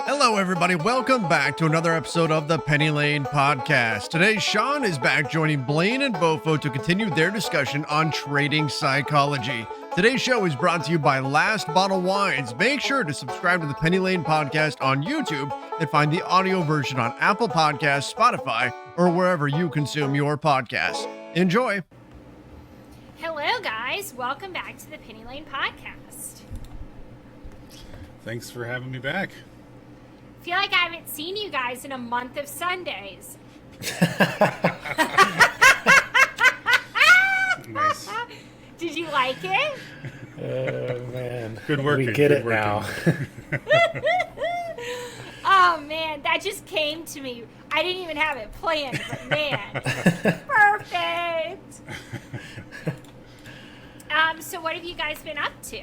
Hello, everybody. Welcome back to another episode of the Penny Lane Podcast. Today, Sean is back joining Blaine and Bofo to continue their discussion on trading psychology. Today's show is brought to you by Last Bottle Wines. Make sure to subscribe to the Penny Lane Podcast on YouTube and find the audio version on Apple Podcasts, Spotify, or wherever you consume your podcasts. Enjoy. Hello, guys. Welcome back to the Penny Lane Podcast. Thanks for having me back. I feel like I haven't seen you guys in a month of Sundays. Nice. Did you like it? Oh, man. Good work. We get it now. Oh, man. That just came to me. I didn't even have it planned, but man. Perfect. So what have you guys been up to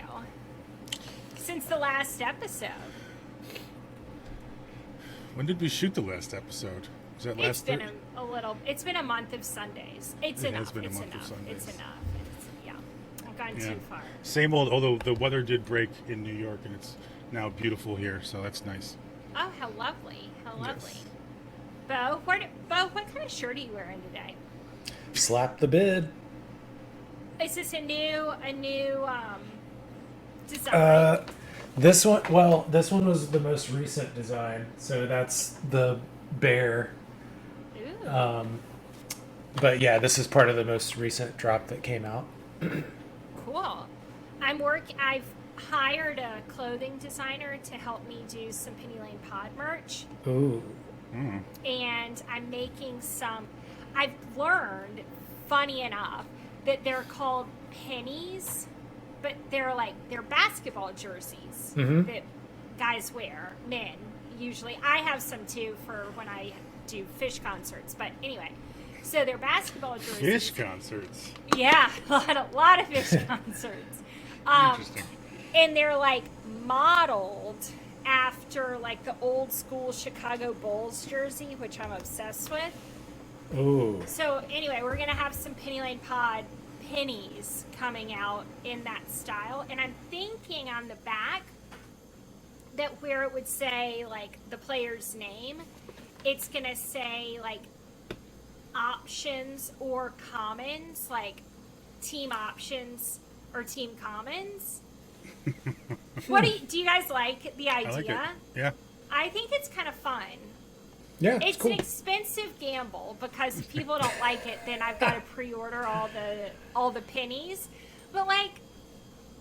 since the last episode? When did we shoot the last episode? Was that last It's been a little. It's been a month of Sundays. It's enough. Has been a It's month of enough. Sundays. It's enough. Yeah, I've gone Yeah. too far. Same old, although the weather did break in New York and it's now beautiful here, so that's nice. Oh, how lovely! How lovely. Yes. Bo, what kind of shirt are you wearing today? Slap the bid. Is this a new design? This one was the most recent design, so that's the bear. Ooh, But yeah, this is part of the most recent drop that came out. cool. I've hired a clothing designer to help me do some Penny Lane Pod merch. Ooh. And I'm making some. I've learned, funny enough, that they're called pennies, but they're basketball jerseys that guys wear, men usually. I have some too for when I do fish concerts, but anyway. So they're basketball jerseys. Fish concerts. Yeah, a lot of fish concerts. Interesting. And they're modeled after the old school Chicago Bulls jersey, which I'm obsessed with. Ooh. So anyway, we're gonna have some Penny Lane Pod pennies coming out in that style, and I'm thinking on the back that where it would say the player's name, it's gonna say options or commons, team options or team commons. What do you guys like the idea? I like it. Yeah. I think it's kind of fun. Yeah, It's cool. an expensive gamble because if people don't like it, then I've got to pre-order all the pennies. But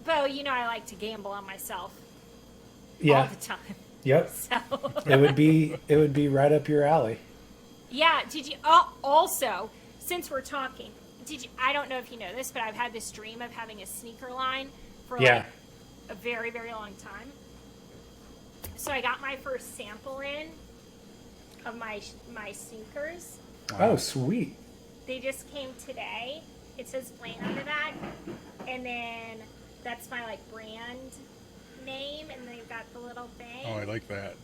Bo, I like to gamble on myself all the time. Yep. So It would be right up your alley. yeah. Did you? Oh, also, since we're talking, I don't know if you know this, but I've had this dream of having a sneaker line for Yeah. a very, very long time. So I got my first sample in of my sneakers. Oh, sweet. They just came today. It says Blaine on the back, and then that's my brand name, and they've got the little thing. Oh, I like that.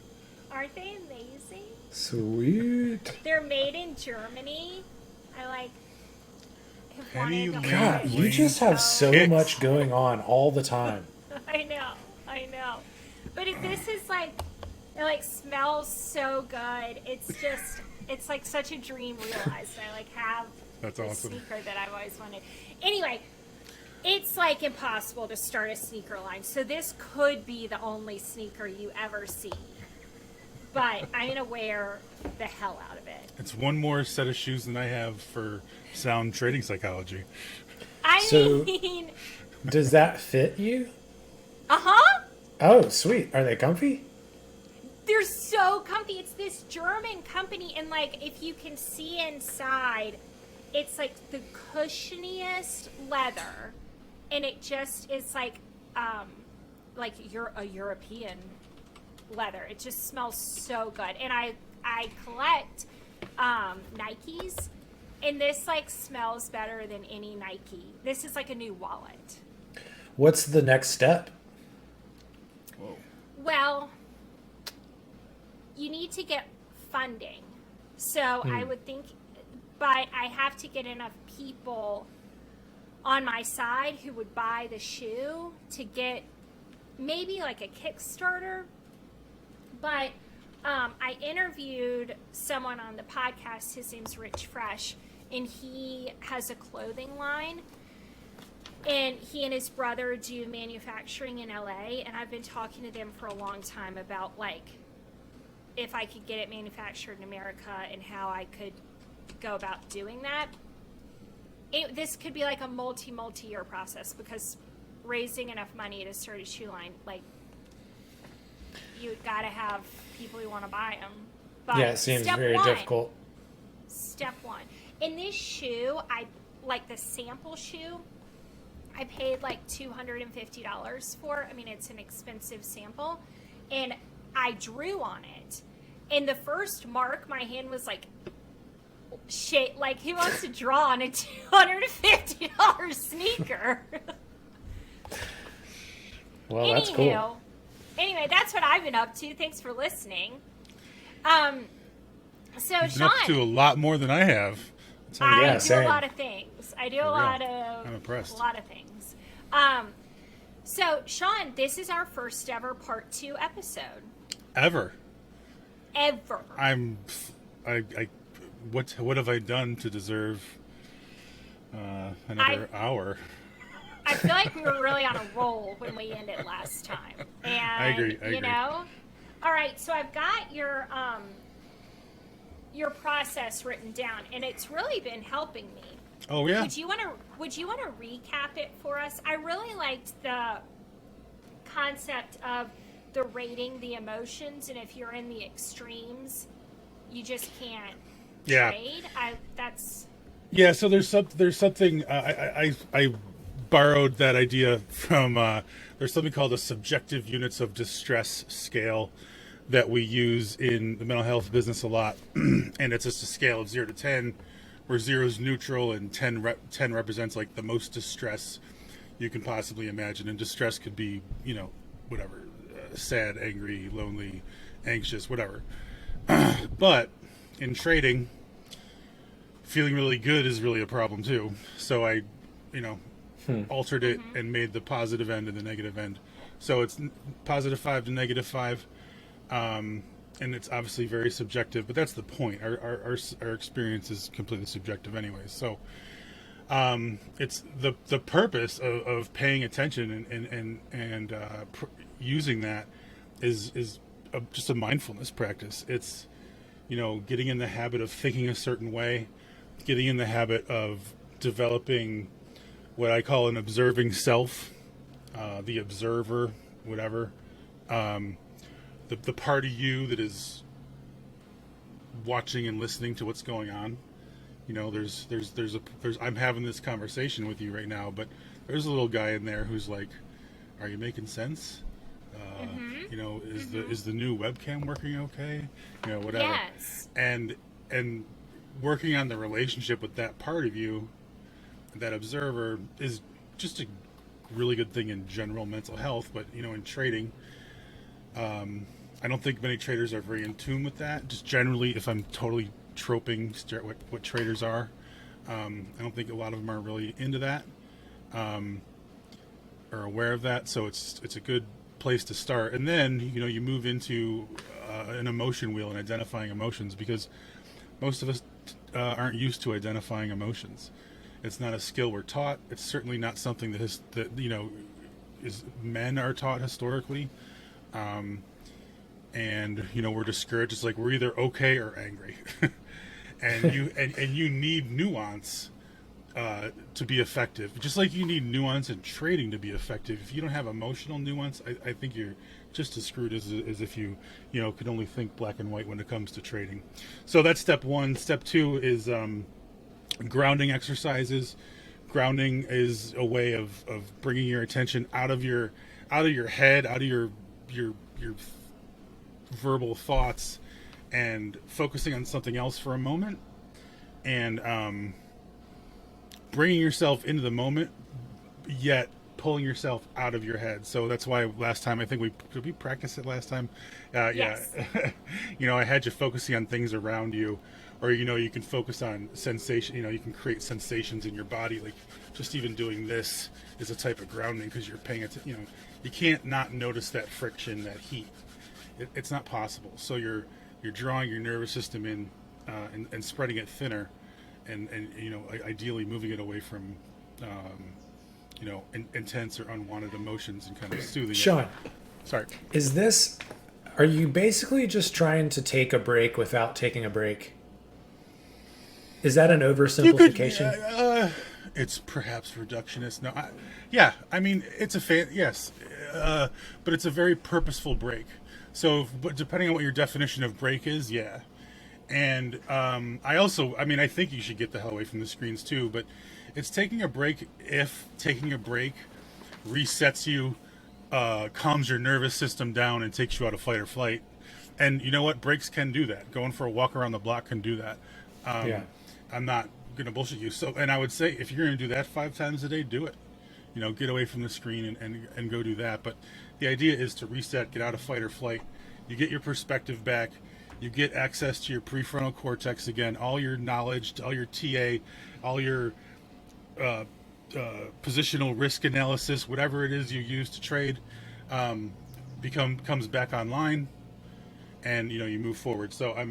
Aren't they amazing? Sweet. They're made in Germany. I have Penny wanted to Lane wear God, it. you just have so Kicks. much going on all the time. I know. But this is it smells so good. It's such a dream realized. I have That's this awesome. sneaker that I've always wanted. Anyway, it's impossible to start a sneaker line. So this could be the only sneaker you ever see. But I'm going to wear the hell out of it. It's one more set of shoes than I have for sound trading psychology. So- mean, Does that fit you? uh-huh. Oh, sweet. Are they comfy? They're so comfy. It's this German company, and if you can see inside, it's the cushioniest leather, and it just is you're a European leather. It just smells so good. And I collect Nikes, and this smells better than any Nike. This is a new wallet. What's the next step? Whoa. Well, you need to get funding. So I would think, but I have to get enough people on my side who would buy the shoe to get maybe a Kickstarter. But I interviewed someone on the podcast. His name's Rich Fresh, and he has a clothing line. And he and his brother do manufacturing in LA. And I've been talking to them for a long time about, like, if I could get it manufactured in America and how I could go about doing that. This could be like a multi-year process, because raising enough money to start a shoe line, like, you got to have people who want to buy them. But Yeah, it seems very difficult. Step one. In this shoe, like the sample shoe, I paid like $250 for. I mean, it's an expensive sample. And I drew on it. And the first mark, my hand was like, shit, like, who wants to draw on a $250 sneaker? Well, that's cool. Anyway, that's what I've been up to. Thanks for listening. So, You've been Sean, up to a lot more than I have. I do same. a lot of things. I do a lot of I'm impressed. a lot of things. So, Sean, this is our first ever part 2 episode. Ever. What have I done to deserve another hour? I feel like we were really on a roll when we ended last time. And, I agree. you know? All right, so I've got your process written down, and it's really been helping me. Oh yeah. Would you want to recap it for us? I really liked the concept of the rating the emotions, and if you're in the extremes, you just can't trade. Yeah, so there's something I borrowed that idea from there's something called a subjective units of distress scale that we use in the mental health business a lot. And it's just a scale of 0 to 10, where 0 is neutral and 10 represents like the most distress you can possibly imagine. And distress could be, whatever, sad, angry, lonely, anxious, whatever. But in trading, feeling really good is really a problem too. So I, altered it and made the positive end and the negative end. So it's +5 to -5. And it's obviously very subjective, but that's the point. Our experience is completely subjective anyways. So it's the purpose of paying attention and using that is just a mindfulness practice. It's getting in the habit of thinking a certain way, getting in the habit of developing what I call an observing self, the observer, whatever. The part of you that is watching and listening to what's going on. There's I'm having this conversation with you right now, but there's a little guy in there who's like, "Are you making sense? Is the new webcam working okay? Whatever." Yes. And working on the relationship with that part of you, that observer, is just a really good thing in general mental health. But in trading, I don't think many traders are very in tune with that. Just generally, if I'm totally troping what traders are, I don't think a lot of them are really into that, or aware of that. So it's a good place to start. And then you move into an emotion wheel and identifying emotions, because most of us aren't used to identifying emotions. It's not a skill we're taught. It's certainly not something that men are taught historically. And we're discouraged. It's like we're either okay or angry, and you need nuance to be effective. Just like you need nuance in trading to be effective. If you don't have emotional nuance, I think you're just as screwed as if you could only think black and white when it comes to trading. So that's step 1. Step 2 is grounding exercises. Grounding is a way of bringing your attention out of your head, out of your verbal thoughts, and focusing on something else for a moment, and bringing yourself into the moment, yet pulling yourself out of your head. So that's why last time, I think did we practice it last time? Yes. Yeah. I had you focusing on things around you, or you can focus on sensation. You can create sensations in your body, like just even doing this is a type of grounding, because you're paying attention. You can't not notice that friction, that heat. it's not possible. So you're drawing your nervous system in and spreading it thinner, and ideally moving it away from intense or unwanted emotions and kind of soothing Sean, it. Sorry. Are you basically just trying to take a break without taking a break? Is that an oversimplification? It's perhaps reductionist. No, I mean, it's yes, but it's a very purposeful break. So, but depending on what your definition of break is, yeah. And I think you should get the hell away from the screens too. But it's taking a break if taking a break resets you, calms your nervous system down, and takes you out of fight or flight. And you know what? Breaks can do that. Going for a walk around the block can do that. Yeah. I'm not going to bullshit you. So, and I would say if you're going to do that 5 times a day, do it. Get away from the screen and go do that. But the idea is to reset, get out of fight or flight. You get your perspective back. You get access to your prefrontal cortex again. All your knowledge, all your TA, all your positional risk analysis, whatever it is you use to trade, comes back online, and you move forward. So I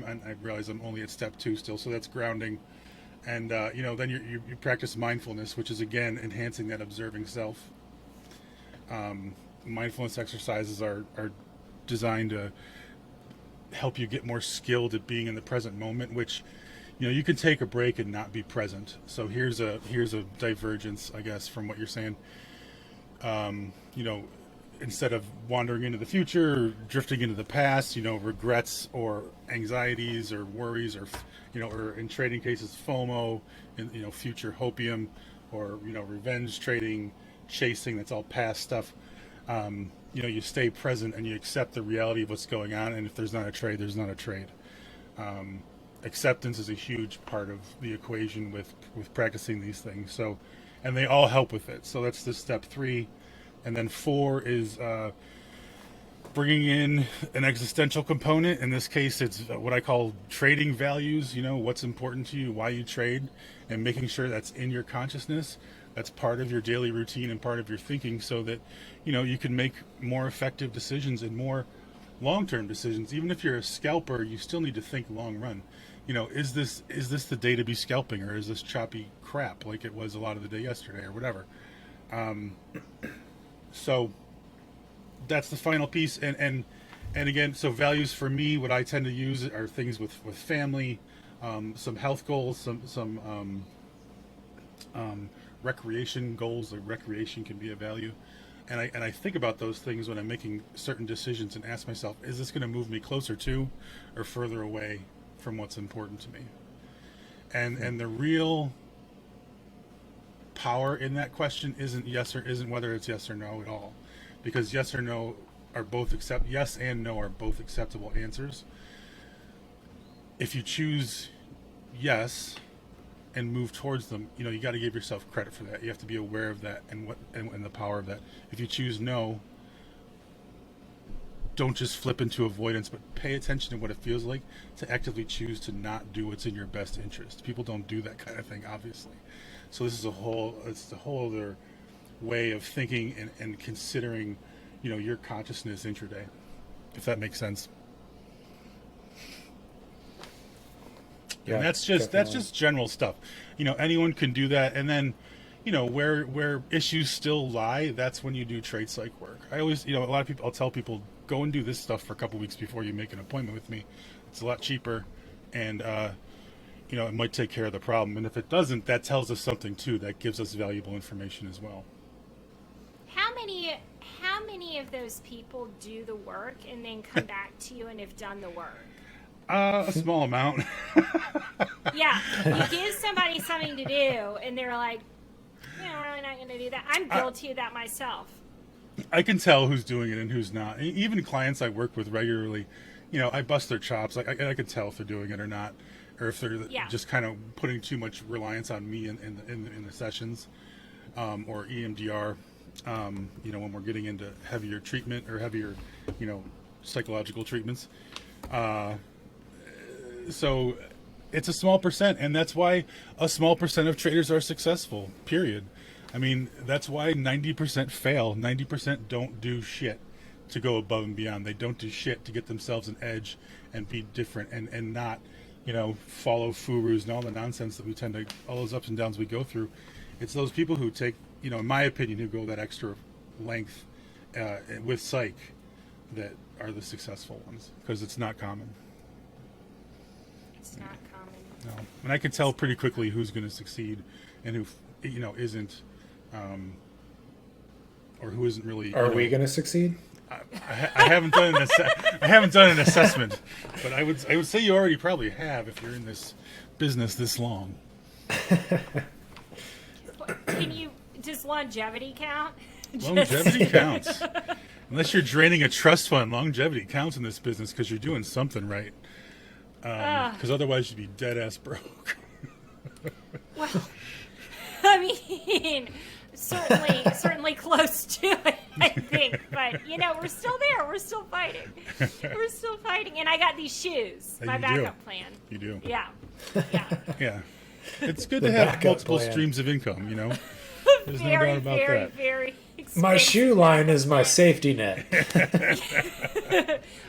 realize I'm only at step 2 still, so that's grounding, and then you practice mindfulness, which is again enhancing that observing self. Mindfulness exercises are designed to help you get more skilled at being in the present moment, which you can take a break and not be present. So here's a divergence, I guess, from what you're saying. Instead of wandering into the future or drifting into the past, regrets or anxieties or worries or or in trading cases FOMO, and future hopium, or revenge trading, chasing, that's all past stuff. You stay present and you accept the reality of what's going on, and if there's not a trade, there's not a trade. Acceptance is a huge part of the equation with practicing these things. So, and they all help with it. So that's the step 3, and then 4 is bringing in an existential component. In this case, it's what I call trading values. What's important to you, why you trade, and making sure that's in your consciousness. That's part of your daily routine and part of your thinking, so that you can make more effective decisions and more long-term decisions. Even if you're a scalper, you still need to think long run. Is this the day to be scalping, or is this choppy crap like it was a lot of the day yesterday or whatever? So that's the final piece. And again, so values for me, what I tend to use are things with family, some health goals, some recreation goals. Like recreation can be a value. And I think about those things when I'm making certain decisions and ask myself, is this going to move me closer to or further away from what's important to me? And the real power in that question isn't whether it's yes or no at all, because yes or no are both yes and no are both acceptable answers. If you choose yes and move towards them, you got to give yourself credit for that. You have to be aware of that and the power of that. If you choose no, don't just flip into avoidance, but pay attention to what it feels like to actively choose to not do what's in your best interest. People don't do that kind of thing, obviously. So this is a whole other way of thinking and considering, your consciousness intraday, if that makes sense. Yeah, and that's just general stuff. Anyone can do that. And then, where issues still lie, that's when you do trade psych work. I always, a lot of people, I'll tell people, go and do this stuff for a couple weeks before you make an appointment with me. It's a lot cheaper, and it might take care of the problem. And if it doesn't, that tells us something too. That gives us valuable information as well. How many of those people do the work and then come back to you and have done the work? A small amount. Yeah, you give somebody something to do, and they're like, "I'm really not going to do that." I'm guilty of that myself. I can tell who's doing it and who's not. Even clients I work with regularly, I bust their chops. Like I can tell if they're doing it or not, or if they're just kind of putting too much reliance on me in the sessions, or EMDR. When we're getting into heavier treatment or heavier, psychological treatments. So it's a small percent, and that's why a small percent of traders are successful, period. I mean, that's why 90% fail. 90% don't do shit. to go above and beyond. They don't do shit to get themselves an edge and be different and not, follow furus and all the nonsense that we tend to, all those ups and downs we go through. It's those people who take, in my opinion, who go that extra length with psych that are the successful ones, because it's not common. It's not common. No. And I can tell pretty quickly who's going to succeed and who, isn't, or who isn't really. Are we going to succeed? I haven't done an assessment, but I would say you already probably have if you're in this business this long. Does longevity count? Longevity counts. Unless you're draining a trust fund, longevity counts in this business because you're doing something right. Because otherwise you'd be dead ass broke. Well, I mean, certainly close to it, I think. But we're still there. We're still fighting. We're still fighting. And I got these shoes. My backup plan. You do. Yeah. Yeah. It's good to have multiple streams of income. There's no doubt about that. Very expensive. My shoe line is my safety net.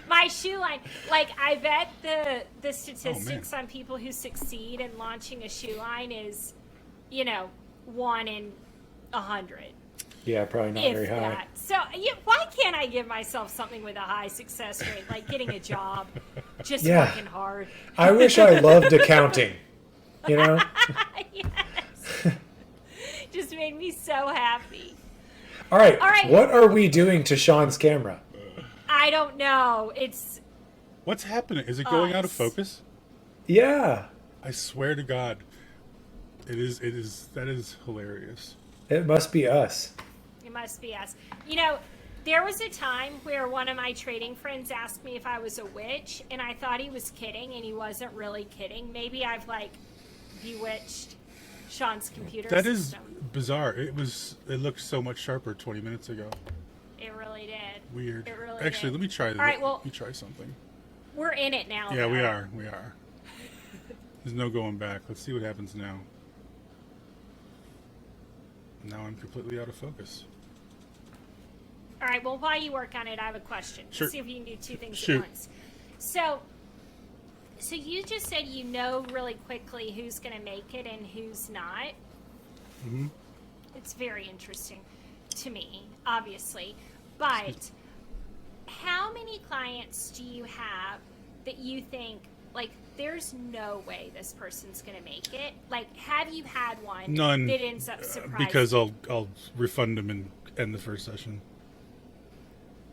My shoe line. Like, I bet the statistics on people who succeed in launching a shoe line is, 1 in 100. Yeah, probably not very high. That. So, why can't I give myself something with a high success rate, like getting a job, just working hard? I wish I loved accounting. Yes. Just made me so happy. All right. What are we doing to Sean's camera? I don't know. What's happening? Is it going out of focus? Yeah. I swear to God. That is hilarious. It must be us. It must be us. There was a time where one of my trading friends asked me if I was a witch, and I thought he was kidding, and he wasn't really kidding. Maybe I've bewitched Sean's computer system. That is bizarre. It looked so much sharper 20 minutes ago. It really did. Weird. It really Actually, did. let me try that. All right, well, let me try something. We're in it now. Yeah, though. we are. There's no going back. Let's see what happens now. Now I'm completely out of focus. All right, well, while you work on it, I have a question. Sure. See if you can do two things at once. So you just said really quickly who's going to make it and who's not. Mm-hmm. It's very interesting to me, obviously. But how many clients do you have that you think, there's no way this person's going to make it? Have you had one None, that ends up surprising? Because I'll refund them and end the first session.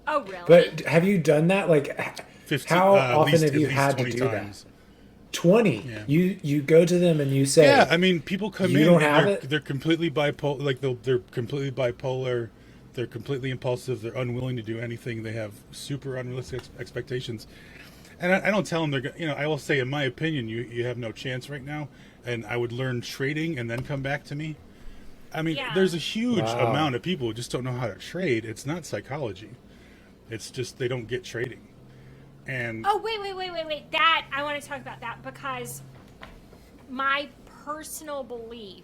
Oh, really? But have you done that? 15, how often have you had to do times. that? 20. Yeah. You go to them and you say, yeah. I mean, people come you in. Don't have they're, it? They're completely bipolar. They're completely bipolar. They're completely impulsive. They're unwilling to do anything. They have super unrealistic expectations. And I don't tell them they're. I will say, in my opinion, you have no chance right now. And I would learn trading and then come back to me. I mean, there's a huge amount of people who just don't know how to trade. It's not psychology. It's just they don't get trading. And wait. That I want to talk about that because my personal belief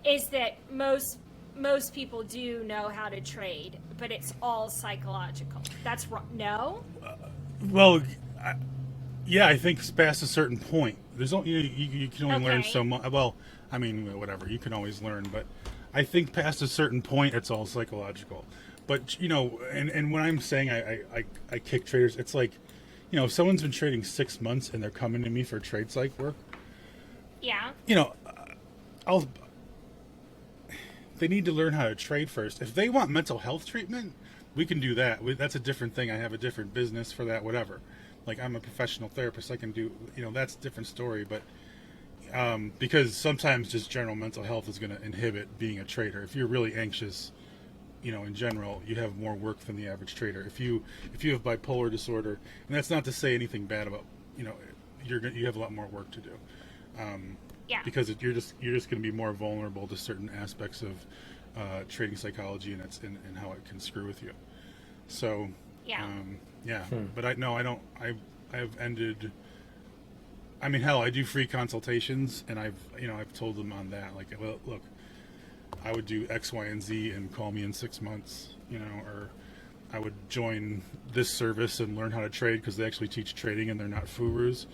is that most people do know how to trade, but it's all psychological. That's wrong. No? Well, I think past a certain point, there's only you can only learn so much. Well, I mean, whatever, you can always learn, but I think past a certain point, it's all psychological. But and when I'm saying I kick traders, it's like, if someone's been trading 6 months and they're coming to me for trade psych work. Yeah. They need to learn how to trade first. If they want mental health treatment, we can do that. That's a different thing. I have a different business for that, whatever. I'm a professional therapist. I can do, that's a different story. But because sometimes just general mental health is going to inhibit being a trader. If you're really anxious, in general, you have more work than the average trader. If you have bipolar disorder, and that's not to say anything bad about, you have a lot more work to do. Because you're just going to be more vulnerable to certain aspects of trading psychology and how it can screw with you. So but I don't. I've ended. I mean, hell, I do free consultations, and I've told them on that, well, look, I would do X, Y, and Z, and call me in 6 months, or I would join this service and learn how to trade, because they actually teach trading and they're not gurus.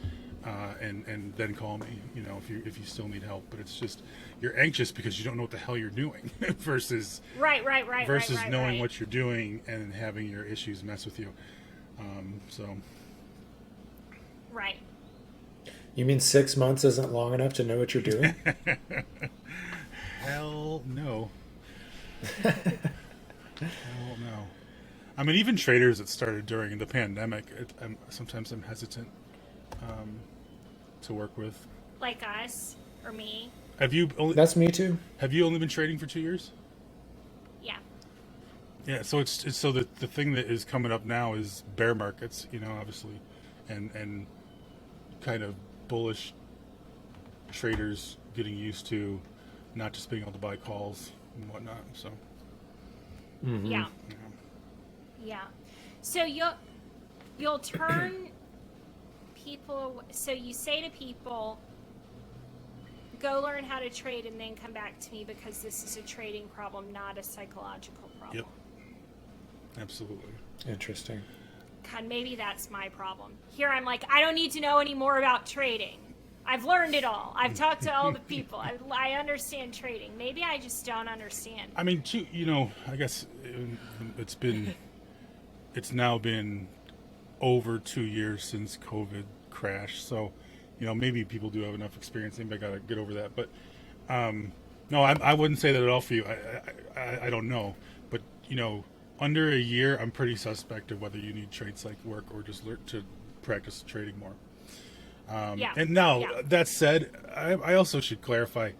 And then call me, if you still need help. But it's just, you're anxious because you don't know what the hell you're doing versus Right. knowing what you're doing and having your issues mess with you. Right. You mean 6 months isn't long enough to know what you're doing? Hell no. Hell no. I mean, even traders that started during the pandemic, sometimes I'm hesitant to work with. Like us or me. That's me too. Have you only been trading for 2 years? Yeah. Yeah, so it's so the thing that is coming up now is bear markets, obviously, and kind of bullish traders getting used to not just being able to buy calls and whatnot. So Yeah. Yeah. So you'll turn people. So you say to people, go learn how to trade and then come back to me, because this is a trading problem, not a psychological problem. Yep. Absolutely. Interesting. God, maybe that's my problem. Here I'm like, I don't need to know any more about trading. I've learned it all. I've talked to all the people. I understand trading. Maybe I just don't understand. I mean, I guess it's now been over 2 years since COVID crashed. So, maybe people do have enough experience. Maybe I got to get over that. But, no, I wouldn't say that at all for you. I don't know. But, under a year, I'm pretty suspect of whether you need trade psych work or just learn to practice trading more. And now, that said, I also should clarify,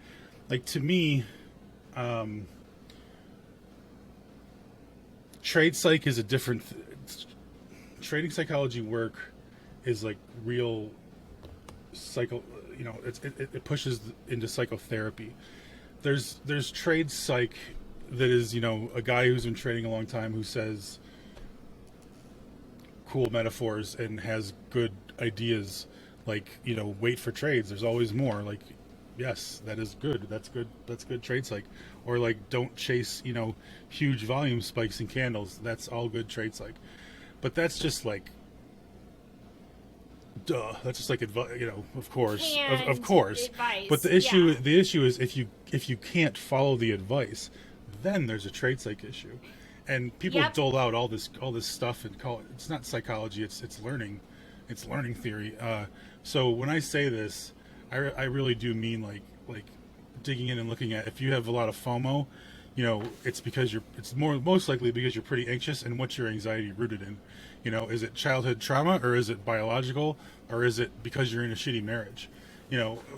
like, to me, trade psych is a different trading psychology work is like real it pushes into psychotherapy. There's trade psych that is, a guy who's been trading a long time who says cool metaphors and has good ideas, like, wait for trades, there's always more. Like, yes, that is good, that's good trade psych. Or like, don't chase, huge volume spikes in candles. That's all good trade psych. But that's just like, duh, that's just like advice, of course, of course. Advice. But the issue is if you can't follow the advice, then there's a trade psych issue. And people dole out all this stuff and call it, it's not psychology, it's learning theory. So when I say this, I really do mean like digging in and looking at, if you have a lot of FOMO, it's because it's most likely because you're pretty anxious. And what's your anxiety rooted in? Is it childhood trauma, or is it biological, or is it because you're in a shitty marriage?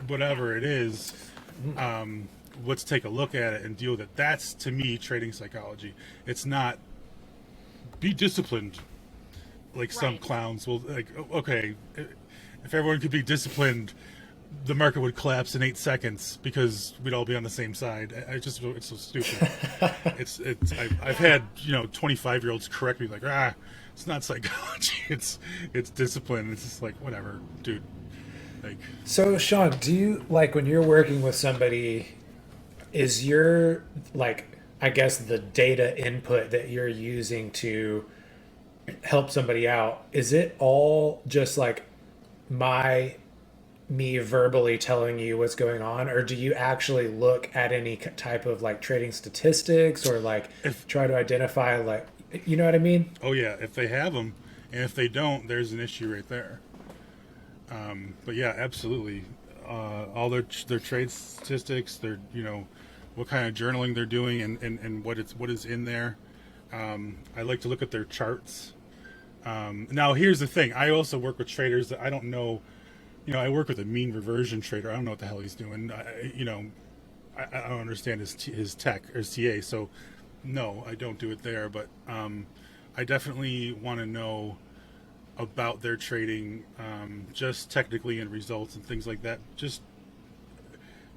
Whatever it is, let's take a look at it and deal with it. That's, to me, trading psychology. It's not be disciplined like some clowns will, like, okay, if everyone could be disciplined, the market would collapse in 8 seconds because we'd all be on the same side. It's so stupid. I've had 25-year-olds correct me, like, it's not psychology, it's discipline. It's just like, whatever, dude. Like, so Sean, do you, like, when you're working with somebody, is your, like, I guess the data input that you're using to help somebody out, is it all just like me verbally telling you what's going on, or do you actually look at any type of like trading statistics, or like try to identify, like, you know what I mean? Oh yeah, if they have them, and if they don't, there's an issue right there. But yeah, absolutely. All their trade statistics, their what kind of journaling they're doing, and what is in there. I like to look at their charts. Now here's the thing: I also work with traders that I don't know. I work with a mean reversion trader. I don't know what the hell he's doing. I don't understand his tech or his TA. So no, I don't do it there. But I definitely want to know about their trading, just technically, and results and things like that. Just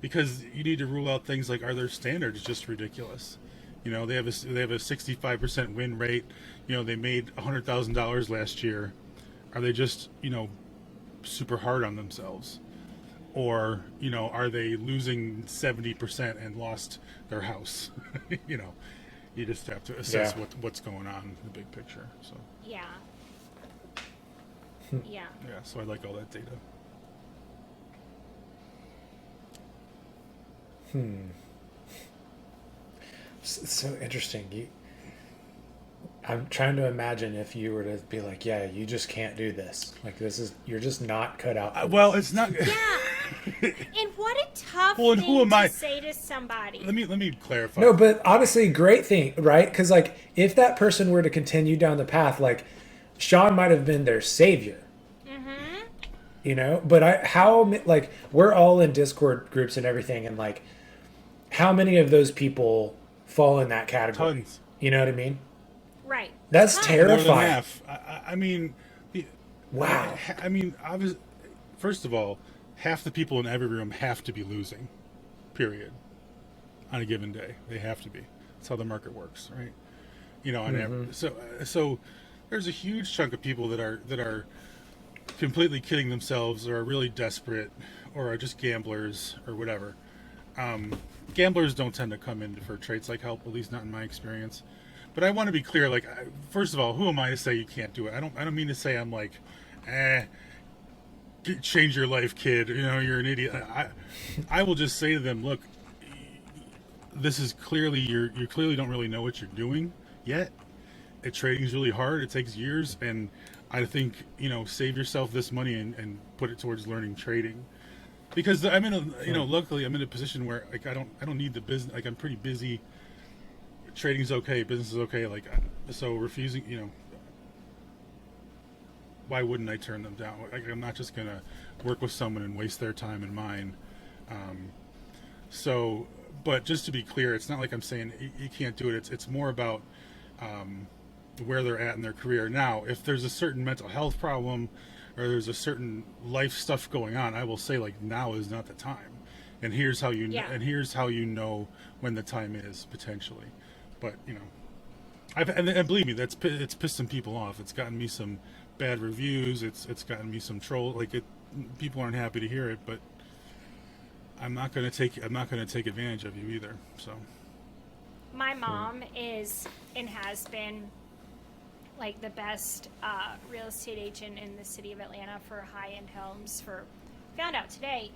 because you need to rule out things like, are their standards just ridiculous? They have a 65% win rate. They made $100,000 last year. Are they just super hard on themselves, or are they losing 70% and lost their house? You just have to assess Yeah. what's going on in the big picture. So Yeah. Yeah. yeah, so I like all that data. So interesting. I'm trying to imagine if you were to be like, yeah, you just can't do this. Like you're just not cut out. For Well, this. it's not. Yeah. And what a tough Well, and thing who am I- to say to somebody. Let me clarify. No, but honestly, great thing, right? Because like, if that person were to continue down the path, like Sean might have been their savior. You know, but like we're all in Discord groups and everything, and like, how many of those people fall in that category? Tons. You know what I mean? Right. That's Tons. More than terrifying. half. I mean, Wow. I mean, first of all, half the people in every room have to be losing, period, on a given day. They have to be. That's how the market works, right? You know, on average. So there's a huge chunk of people that are completely kidding themselves, or are really desperate, or are just gamblers, or whatever. Gamblers don't tend to come in for trade psych help, at least not in my experience. But I want to be clear. Like, first of all, who am I to say you can't do it? I don't mean to say I'm like, change your life, kid. You know, you're an idiot. I will just say to them, look, this is clearly you clearly don't really know what you're doing yet. Trading is really hard. It takes years, and I think, you know, save yourself this money and put it towards learning trading. Because I'm in a, you know, luckily I'm in a position where like I don't need the business. Like, I'm pretty busy. Trading's okay, business is okay. Like, so refusing, you know, why wouldn't I turn them down? Like, I'm not just gonna work with someone and waste their time and mine. So, but just to be clear, it's not like I'm saying you can't do it. It's more about where they're at in their career. Now, if there's a certain mental health problem, or there's a certain life stuff going on, I will say, like, now is not the time. And here's how you Yeah. and here's how you know when the time is, potentially. But, you know, and believe me, it's pissed some people off. It's gotten me some bad reviews. It's gotten me some troll. Like, people aren't happy to hear it, but I'm not going to take advantage of you either. So My mom is and has been like the best real estate agent in the city of Atlanta for high-end homes found out today,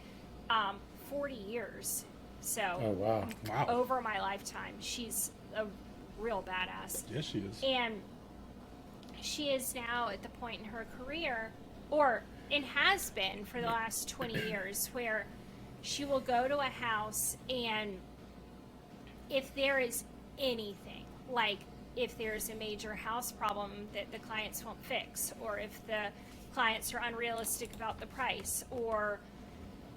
40 years. So Oh wow. wow, over my lifetime, she's a real badass. yes, she is. And she is now at the point in her career, and has been for the last 20 years, where she will go to a house, and if there is anything, like if there's a major house problem that the clients won't fix, or if the clients are unrealistic about the price, or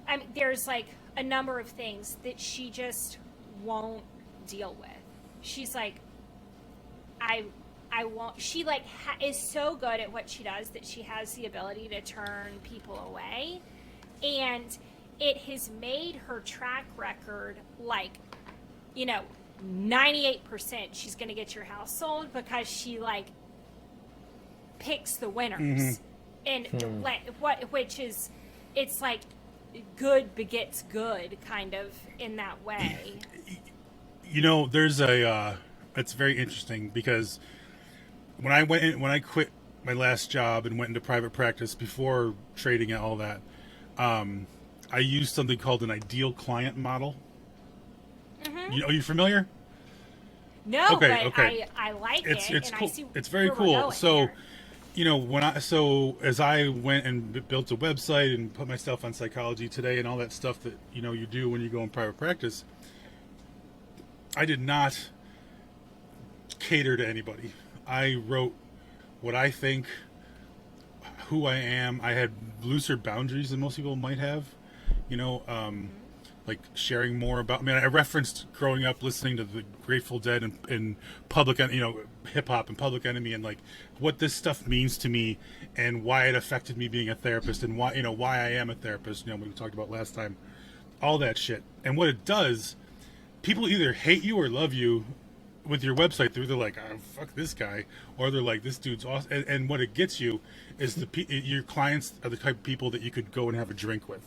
I mean, there's like a number of things that she just won't deal with. She's like, I won't. She like is so good at what she does that she has the ability to turn people away, and it has made her track record like, you know, 98% she's going to get your house sold, because she like picks the winners. And which is, it's like good begets good, kind of, in that way. You know, there's it's very interesting, because when I quit my last job and went into private practice before trading and all that, I used something called an ideal client model. You know, are you familiar? No, Okay, but okay. I like It's it. And cool. I see It's very where we're cool. going So, here. you know, as I went and built a website and put myself on Psychology Today and all that stuff that, you know, you do when you go in private practice, I did not cater to anybody. I wrote what I think, who I am. I had looser boundaries than most people might have, you know, like sharing more about. I mean, I referenced growing up listening to the Grateful Dead and Public, you know, hip hop and Public Enemy, and like what this stuff means to me and why it affected me being a therapist, and why, you know, why I am a therapist. You know, what we talked about last time, all that shit. And what it does, people either hate you or love you with your website. They're like, oh, fuck this guy, or they're like, this dude's awesome. And what it gets you is your clients are the type of people that you could go and have a drink with.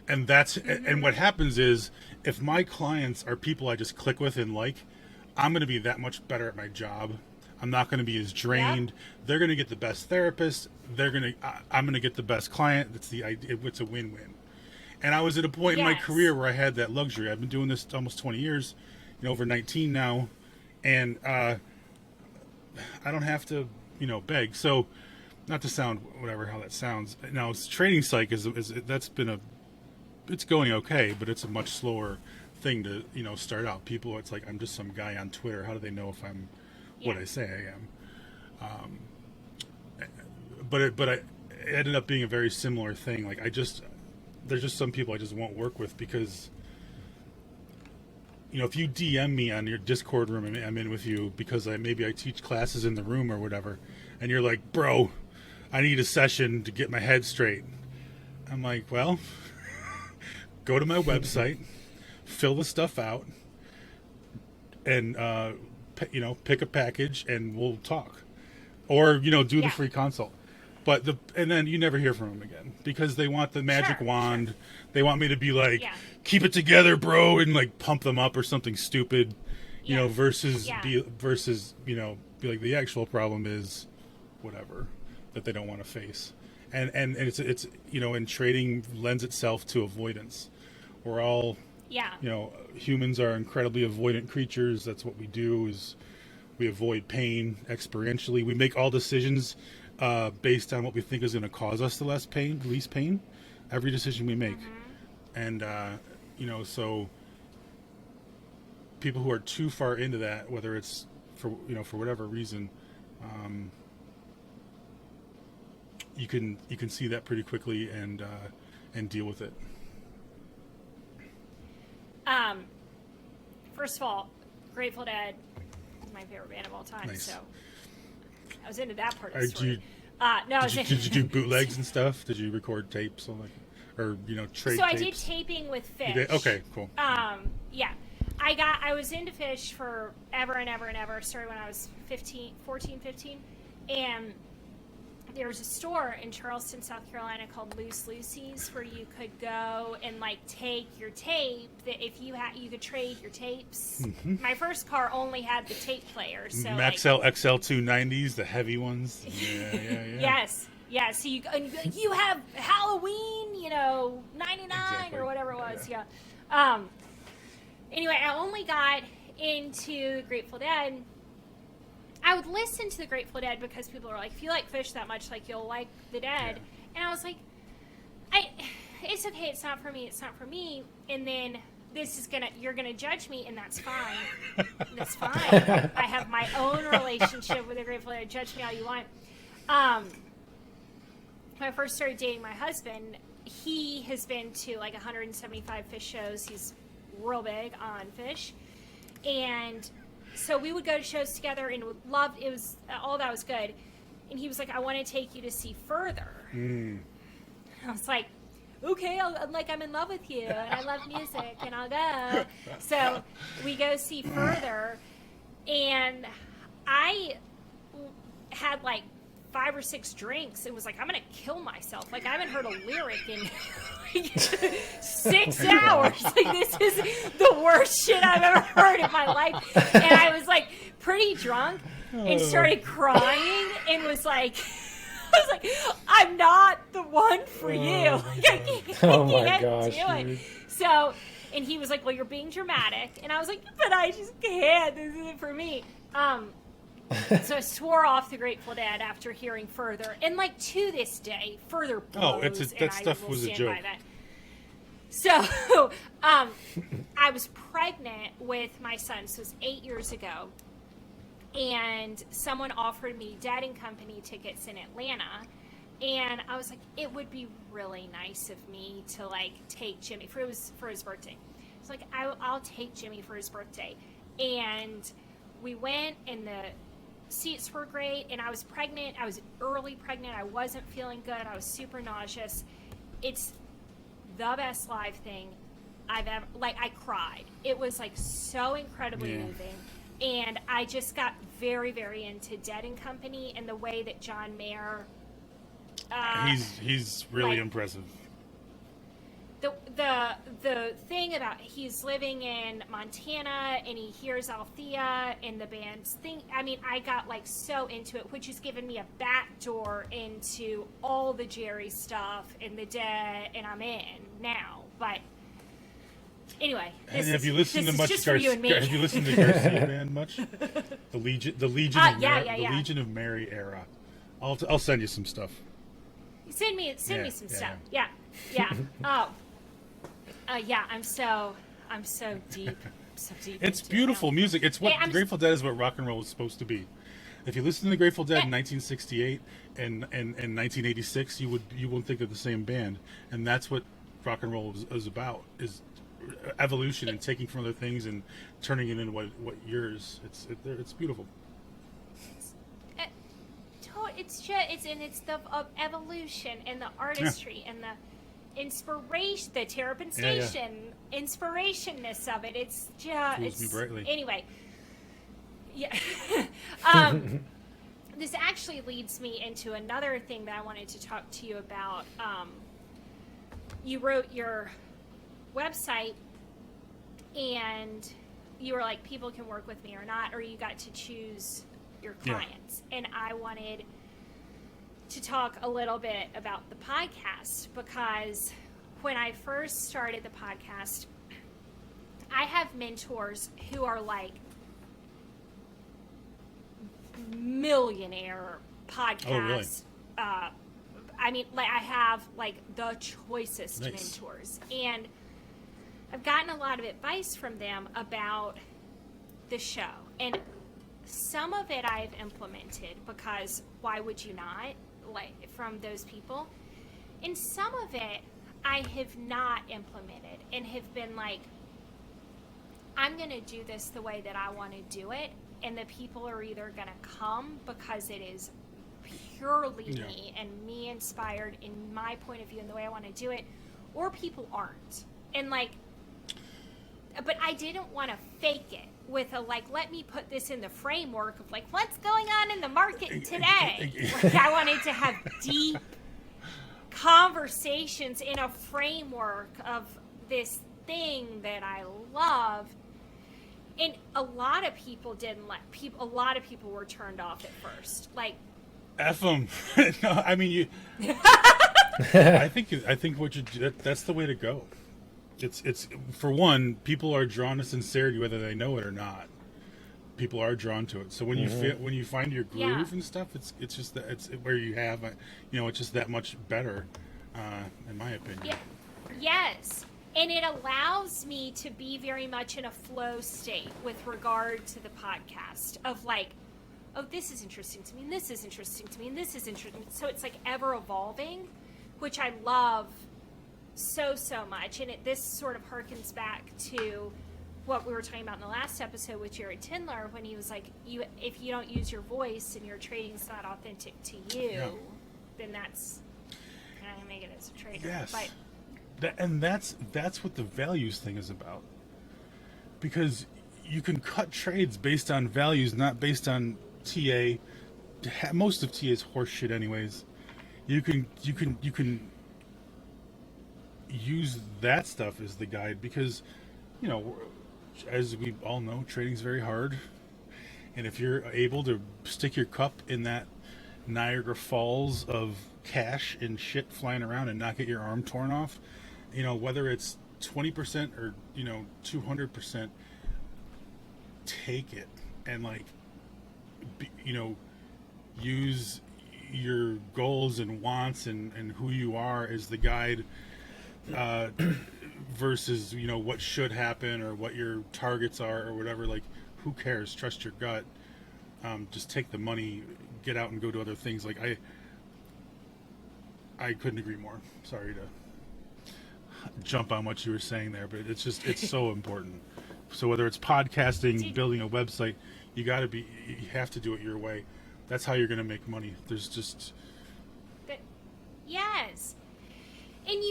And that's and what happens is, if my clients are people I just click with and like, I'm going to be that much better at my job. I'm not going to be as drained. They're going to get the best therapist. I'm going to get the best client. That's the idea. It's a win-win. And I was at a point in my career where I had that luxury. I've been doing this almost 20 years, over 19 now, and I don't have to, beg. So, not to sound whatever how that sounds. Now, trading psych it's going okay, but it's a much slower thing to start out. People, it's like I'm just some guy on Twitter. How do they know if I'm what I say I am? But it ended up being a very similar thing. Like there's just some people I just won't work with because if you DM me on your Discord room and I'm in with you because maybe I teach classes in the room or whatever, and you're like, bro, I need a session to get my head straight. I'm like, well, go to my website, fill the stuff out, and pick a package, and we'll talk, or do the free consult. But and then you never hear from them again because they want the magic wand. They want me to be like, keep it together, bro, and like pump them up or something stupid, versus be like the actual problem is whatever that they don't want to face. And it's and trading lends itself to avoidance. We're all humans are incredibly avoidant creatures. That's what we do, is we avoid pain experientially. We make all decisions based on what we think is going to cause us the least pain. Every decision we make. And so people who are too far into that, whether it's for whatever reason, you can see that pretty quickly and deal with it. First of all, Grateful Dead is my favorite band of all time. Nice. So I was into that part of the story. Did you do bootlegs and stuff? Did you record tapes or trade? So tapes? I did taping with Fish. You did? Okay, cool. Yeah. I was into Fish for ever and ever and ever. Started when I was 14, 15. And there was a store in Charleston, South Carolina called Loose Lucy's where you could go and like take your tape. That if you could trade your tapes. Mm-hmm. My first car only had the tape player, so Maxell XL290s, the heavy ones. Yeah. Yes. So you have Halloween, 99 exactly. or whatever it was. Yeah. Anyway, I only got into Grateful Dead. I would listen to the Grateful Dead because people are like, if you like Fish that much, like you'll like the Dead. Yeah. And I was like, it's okay, it's not for me. And then you're gonna judge me, and that's fine. That's fine. I have my own relationship with the Grateful Dead. Judge me all you want. When I first started dating my husband, he has been to like 175 Fish shows. He's real big on Fish. And so we would go to shows together and loved it. Was all that was good. And he was like, I want to take you to see Further. I was like, okay, I'm in love with you and I love music and I'll go. So we go see Further, and I had like 5 or 6 drinks and was like, I'm gonna kill myself. Like, I haven't heard a lyric in like 6 hours. Like, this is the worst shit I've ever heard in my life. And I was like pretty drunk and started crying and was like, I was like, I'm not the one for you. Like, I can't do it. So, and he was like, well, you're being dramatic. And I was like, but I just can't. This isn't for me. So I swore off the Grateful Dead after hearing Further, and like to this day, Further blows. That stuff was a joke. So, I was pregnant with my son. So it was 8 years ago, and someone offered me Dead and Company tickets in Atlanta, and I was like, it would be really nice of me to like take Jimmy for his birthday. It's like I'll take Jimmy for his birthday, and we went, and the seats were great, and I was pregnant. I was early pregnant. I wasn't feeling good. I was super nauseous. It's the best live thing I've ever, like, I cried. It was like so incredibly moving, and I just got very, very into Dead and Company and the way that John Mayer he's really impressive. the thing about he's living in Montana and he hears Althea and the band's thing. I mean, I got like so into it, which has given me a backdoor into all the Jerry stuff and the Dead, and I'm in now. But anyway, have you listened to much Garcia band much? The Legion of Mary era. I'll send you some stuff. Send me some stuff. Yeah. I'm so deep. So deep. It's beautiful music. It's what Grateful Dead is what rock and roll is supposed to be. If you listen to the Grateful Dead in 1968 and 1986, you won't think of the same band, and that's what rock and roll is about: is evolution and taking from other things and turning it into what yours. It's beautiful. It's the evolution and the artistry and the inspiration, the Terrapin Station inspirationness of it. It's just Fools me brightly. Anyway. Yeah. This actually leads me into another thing that I wanted to talk to you about. You wrote your website and you were like, people can work with me or not, or you got to choose your clients. And I wanted to talk a little bit about the podcast, because when I first started the podcast, I have mentors who are like millionaire podcasts. Oh, really? I mean, like, I have like the choicest mentors, and I've gotten a lot of advice from them about the show, and some of it I've implemented, because why would you not, like, from those people, and some of it I have not implemented and have been like, I'm going to do this the way that I want to do it, and the people are either going to come because it is purely me and me inspired in my point of view and the way I want to do it, or people aren't. And like, but I didn't want to fake it with a like, let me put this in the framework of like, what's going on in the market today. Like, I wanted to have deep conversations in a framework of this thing that I love. And a lot of people didn't like people. A lot of people were turned off at first. Like, F them. No, I mean you. I think what you do, that's the way to go. It's for one, people are drawn to sincerity whether they know it or not. People are drawn to it. So when when you find your groove and stuff, it's just that it's where you have, it's just that much better, in my opinion. Yeah. Yes. And it allows me to be very much in a flow state with regard to the podcast of like, oh, this is interesting to me, and this is interesting to me, and this is interesting. So it's like ever evolving, which I love so much. And this sort of harkens back to what we were talking about in the last episode with Jared Tindler, when he was like, if you don't use your voice and your trading's not authentic to you, then that's not going to make it as a trader. Yes. But that's what the values thing is about, because you can cut trades based on values, not based on TA. Most of TA is horseshit, anyways. You can use that stuff as the guide, because as we all know, trading's very hard, and if you're able to stick your cup in that Niagara Falls of cash and shit flying around and not get your arm torn off, whether it's 20% or 200%, take it and use your goals and wants and who you are as the guide, versus what should happen or what your targets are or whatever. Like, who cares? Trust your gut. Just take the money, get out and go to other things. Like, I couldn't agree more. Sorry to jump on what you were saying there, but it's so important. So whether it's podcasting, building a website, you have to do it your way. That's how you're going to make money. There's just yes, and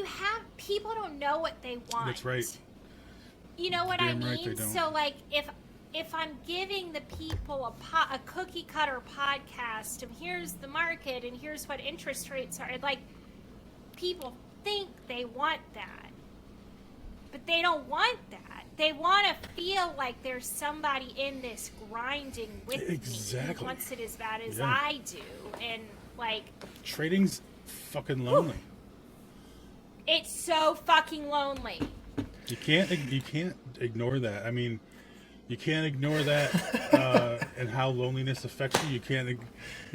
people don't know what they want. That's right. You know what I mean? Right, they don't. So like, if I'm giving the people a cookie cutter podcast, and here's the market, and here's what interest rates are, like, people think they want that, But they don't want that. They want to feel like there's somebody in this grinding with me who wants it as bad as I do. And like, trading's fucking lonely. It's so fucking lonely. You can't ignore that. I mean, you can't ignore that and how loneliness affects you. You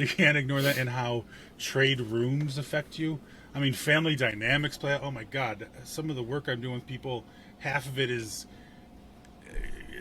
can't ignore that and how trade rooms affect you. I mean, family dynamics play out. Oh my God, some of the work I'm doing with people, half of it is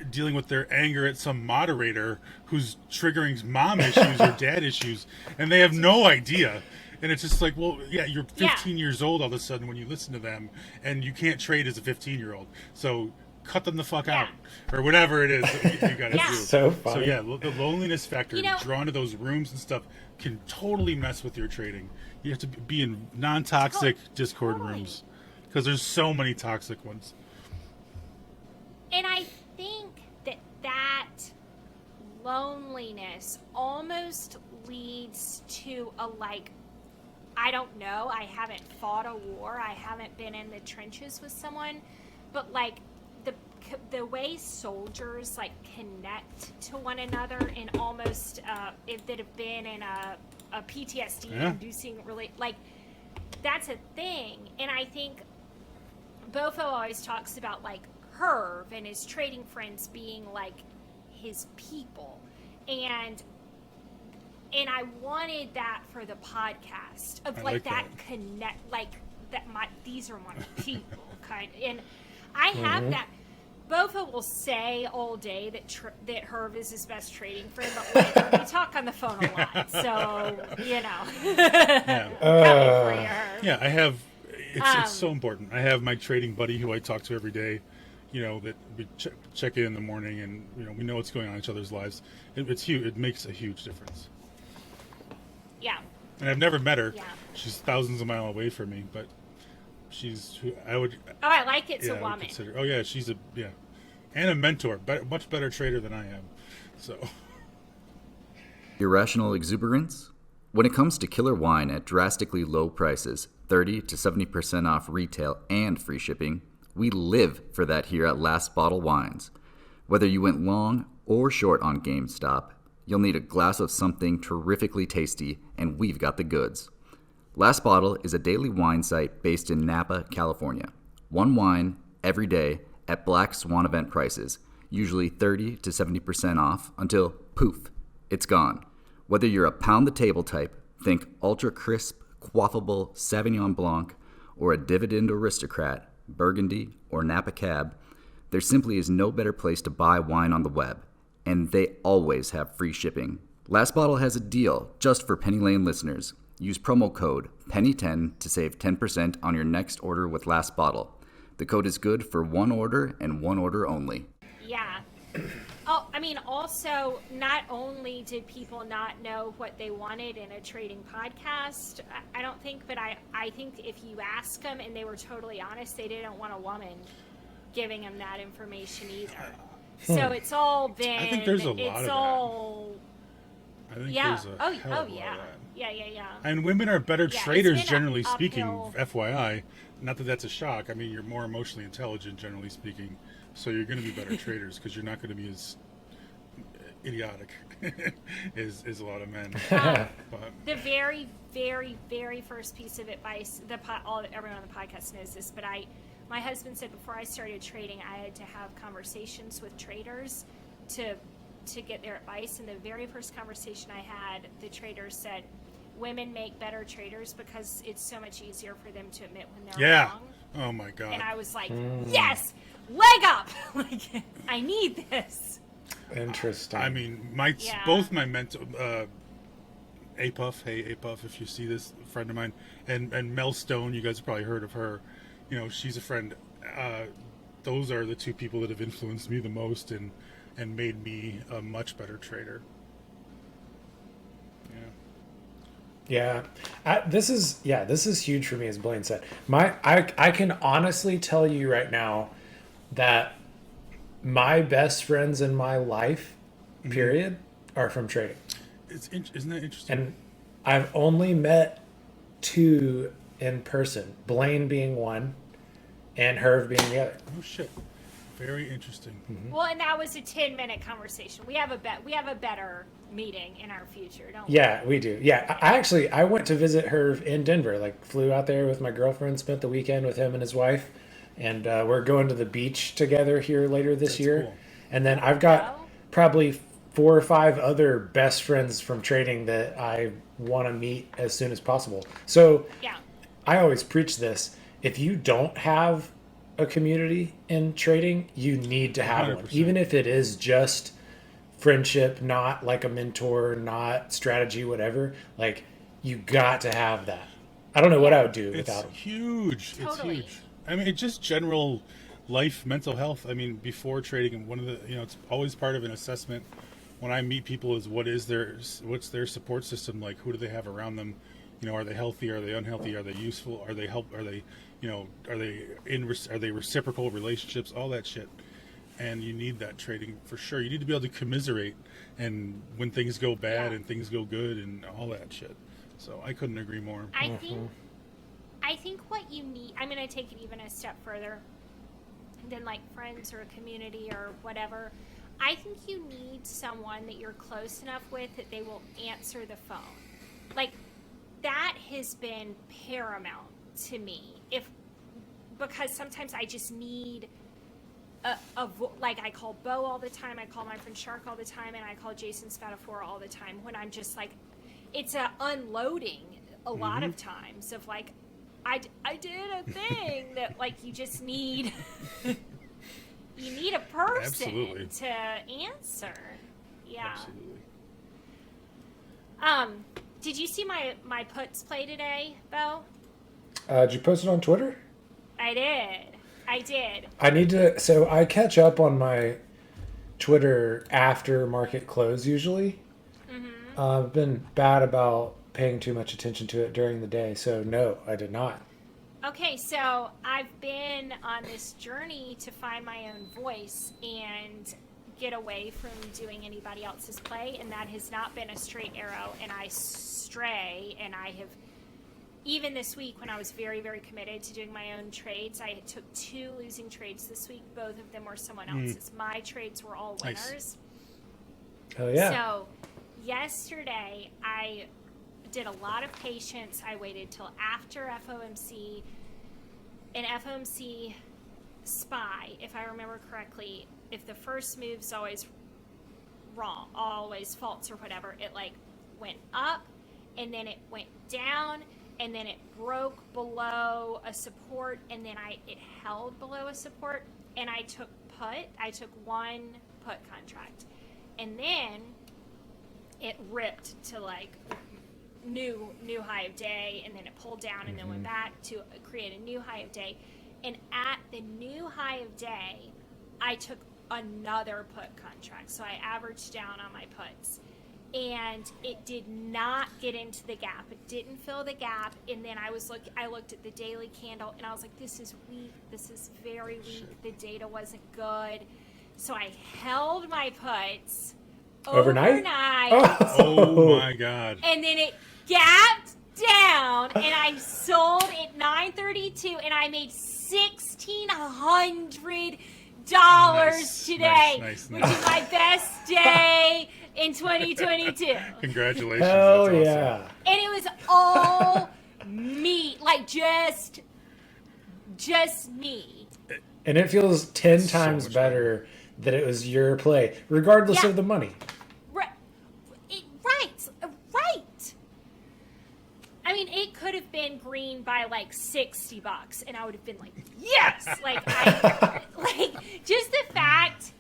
dealing with their anger at some moderator who's triggering mom issues or dad issues, and they have no idea. And it's just like, well, yeah, you're 15 years old all of a sudden when you listen to them, and you can't trade as a 15-year-old. So cut them the fuck out, or whatever it is that you got to do. So funny. So yeah, the loneliness factor, drawn to those rooms and stuff, can totally mess with your trading. You have to be in non-toxic Discord rooms, because there's so many toxic ones. And I think that loneliness almost leads to a, like, I don't know, I haven't fought a war, I haven't been in the trenches with someone, but like the way soldiers like connect to one another in almost if that have been in a PTSD inducing really, like, that's a thing. And I think Bofo always talks about like Herv and his trading friends being like his people, and I wanted that for the podcast of like that connect, like that these are my people kind of, and I have that. Bofo will say all day that Herv is his best trading friend, but like, we talk on the phone a lot, so you know. Yeah, I have. It's so important. I have my trading buddy who I talk to every day. You know, that we check in the morning, and you know, we know what's going on in each other's lives. It's huge. It makes a huge difference. Yeah. And I've never met her. Yeah. She's thousands of miles away from me, but she's who I would. Oh, I like it's a woman. Oh yeah, she's and a mentor, much better trader than I am. So. Irrational exuberance? When it comes to killer wine at drastically low prices, 30 to 70% off retail and free shipping, we live for that here at Last Bottle Wines. Whether you went long or short on GameStop, you'll need a glass of something terrifically tasty, and we've got the goods. Last Bottle is a daily wine site based in Napa, California. One wine every day at Black Swan event prices, usually 30 to 70% off until, poof, it's gone. Whether you're a pound-the-table type, think ultra-crisp, quaffable Sauvignon Blanc, or a dividend aristocrat, Burgundy, or Napa Cab, there simply is no better place to buy wine on the web, and they always have free shipping. Last Bottle has a deal just for Penny Lane listeners. Use promo code PENNY10 to save 10% on your next order with Last Bottle. The code is good for one order and one order only. Yeah. Oh, I mean, also, not only did people not know what they wanted in a trading podcast, I don't think, but I think if you ask them and they were totally honest, they didn't want a woman giving them that information either. So it's all been. I think there's a lot of that. I think there's a hell of a lot of that. Yeah. And women are better traders, generally uphill. speaking, FYI. Not that that's a shock. I mean, you're more emotionally intelligent, generally speaking, so you're going to be better traders because you're not going to be as idiotic as a lot of men. The very, very, very first piece of advice, everyone on the podcast knows this, but my husband said before I started trading, I had to have conversations with traders to get their advice. And the very first conversation I had, the trader said, women make better traders because it's so much easier for them to admit when they're wrong. Oh my God. And I was like, yes, leg up. Like, I need this. Interesting. I mean, both my mentor, Apuff, hey Apuff, if you see this, a friend of mine, and Mel Stone, you guys have probably heard of her. You know, she's a friend. Those are the two people that have influenced me the most and made me a much better trader. Yeah, this is huge for me, as Blaine said. I can honestly tell you right now that my best friends in my life, period, are from trading. Isn't that interesting? And I've only met two in person, Blaine being one, and Herv being the other. Oh shit. Very interesting. Well, and that was a 10-minute conversation. We have a better meeting in our future, don't we? Yeah, we do. Yeah, I went to visit her in Denver. Like, flew out there with my girlfriend, spent the weekend with him and his wife, and we're going to the beach together here later this year. Cool. And then I've got probably 4 or 5 other best friends from trading that I want to meet as soon as possible. So Yeah. I always preach this: if you don't have a community in trading, you need to have one, 100%. even if it is just friendship, not like a mentor, not strategy, whatever. Like, you got to have that. I don't know what I would do It's without them. huge. Totally. It's huge. I mean, it's just general life, mental health. I mean, before trading, and one of the, it's always part of an assessment when I meet people is what's their support system like? Who do they have around them? Are they healthy? Are they unhealthy? Are they useful? Are they are they reciprocal relationships? All that shit. And you need that trading for sure. You need to be able to commiserate and when things go bad and things go good and all that shit. So I couldn't agree more. I think what you need, I'm going to take it even a step further than like friends or a community or whatever. I think you need someone that you're close enough with that they will answer the phone. Like, that has been paramount to me. Because sometimes I just need like, I call Bo all the time, I call my friend Shark all the time, and I call Jason Spatafora all the time when I'm just like, it's a unloading a lot of times of like, I did a thing that like you just need you need a person Absolutely. to answer. Yeah. Absolutely. Did you see my puts play today, Bo? Did you post it on Twitter? I did. I need to. So I catch up on my Twitter after market close usually. I've been bad about paying too much attention to it during the day, so no, I did not. Okay, so I've been on this journey to find my own voice and get away from doing anybody else's play, and that has not been a straight arrow, and I stray, and I have, even this week when I was very, very committed to doing my own trades, I took 2 losing trades this week. Both of them were someone else's. My trades were all winners. Nice. Oh yeah. So yesterday I did a lot of patience. I waited till after FOMC. And FOMC SPY, if I remember correctly, if the first move's always wrong, always false or whatever, it like went up and then it went down and then it broke below a support and then it held below a support and I took 1 put contract. And then it ripped to like new high of day, and then it pulled down and then went back to create a new high of day. And at the new high of day, I took another put contract. So I averaged down on my puts. And it did not get into the gap. It didn't fill the gap. And then I looked at the daily candle and I was like, this is weak. This is very weak. The data wasn't good. So I held my puts overnight. Oh my God. And then it gapped down and I sold at 9:32 and I made $1,600 today, nice. which is my best day in 2022. Congratulations. Hell That's awesome. yeah. And it was all me, like just me. And it feels 10 So times much better that it was your play, regardless Yeah. of the money. Right. I mean, it could have been green by like $60, and I would have been like, yes! Like just the fact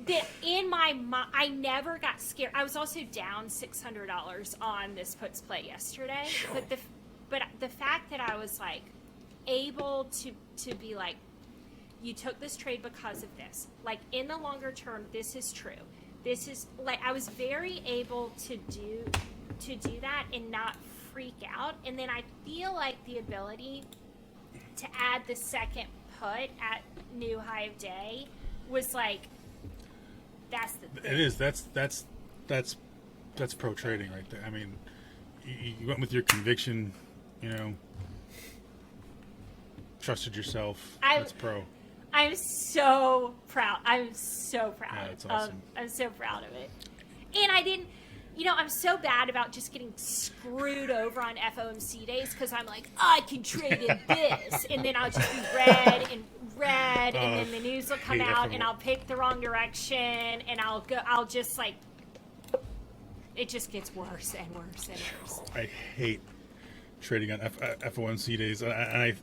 that in my mind, I never got scared. I was also down $600 on this puts play yesterday, but the fact that I was like able to be like, you took this trade because of this. Like in the longer term, this is true. This is like I was very able to do that and not freak out. And then I feel like the ability to add the second put at new high of day was like that's the thing. It is. That's pro trading right there. I mean, you went with your conviction. Trust trusted yourself. That's pro. I'm so proud. I'm so proud. Yeah, that's awesome. I'm so proud of it. And I didn't, I'm so bad about just getting screwed over on FOMC days because I'm like, I can trade in this. And then I'll just be red, and then the news will come out, and I'll pick the wrong direction, and I'll just like, it just gets worse and worse and worse. I hate trading on FOMC days. And I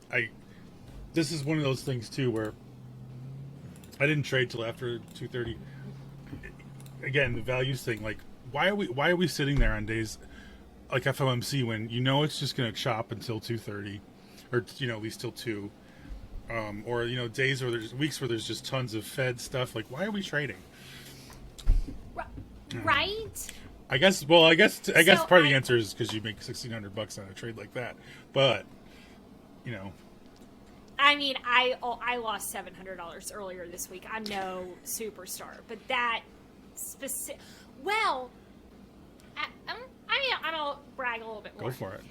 this is one of those things, too, where I didn't trade till after 2:30. Again, the values thing, like, why are we sitting there on days like FOMC when it's just going to chop until 2:30, or at least till 2, or days where there's weeks where there's just tons of Fed stuff. Like, why are we trading? Right? I guess part of the answer is because you make $1,600 on a trade like that. But I mean, I lost $700 earlier this week. I'm no superstar, but that specific. Well, I'll brag a little bit more. Go for it.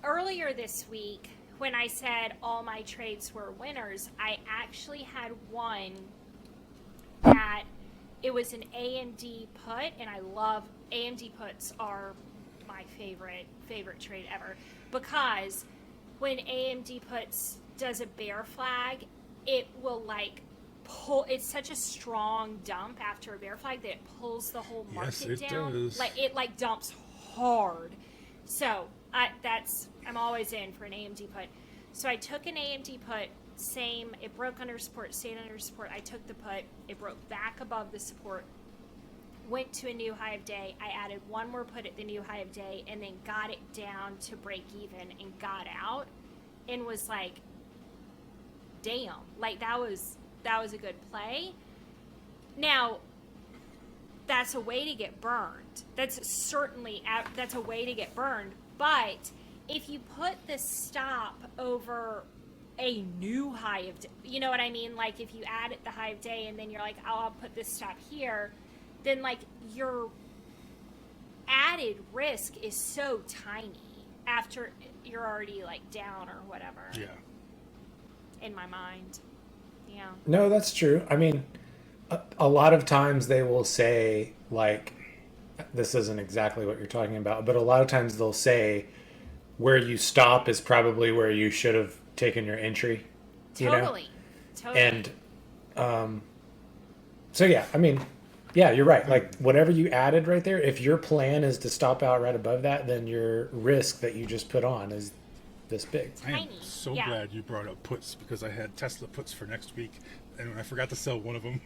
Earlier this week, when I said all my trades were winners, I actually had one that it was an AMD put, and I love AMD puts are my favorite trade ever, because when AMD puts does a bear flag, it will like pull. It's such a strong dump after a bear flag that it pulls the whole market down. Does. Like it like dumps hard. So I'm always in for an AMD put. So I took an AMD put. Same. It broke under support. Stayed under support. I took the put. It broke back above the support. Went to a new high of day. I added one more put at the new high of day, and then got it down to break even and got out, and was like, damn, like that was a good play. Now, that's a way to get burned. That's a way to get burned. But if you put the stop over a new high of day, you know what I mean? Like if you add it the high of day and then you're like, oh, I'll put this stop here, then like your added risk is so tiny after you're already like down or whatever. Yeah. In my mind. Yeah. No, that's true. I mean, a lot of times they will say, like, this isn't exactly what you're talking about, but a lot of times they'll say where you stop is probably where you should have taken your entry. Totally. And so, yeah, I mean, yeah, you're right. Like, whatever you added right there, if your plan is to stop out right above that, then your risk that you just put on is this big. I am so glad you brought up puts, because I had Tesla puts for next week, and I forgot to sell one of them.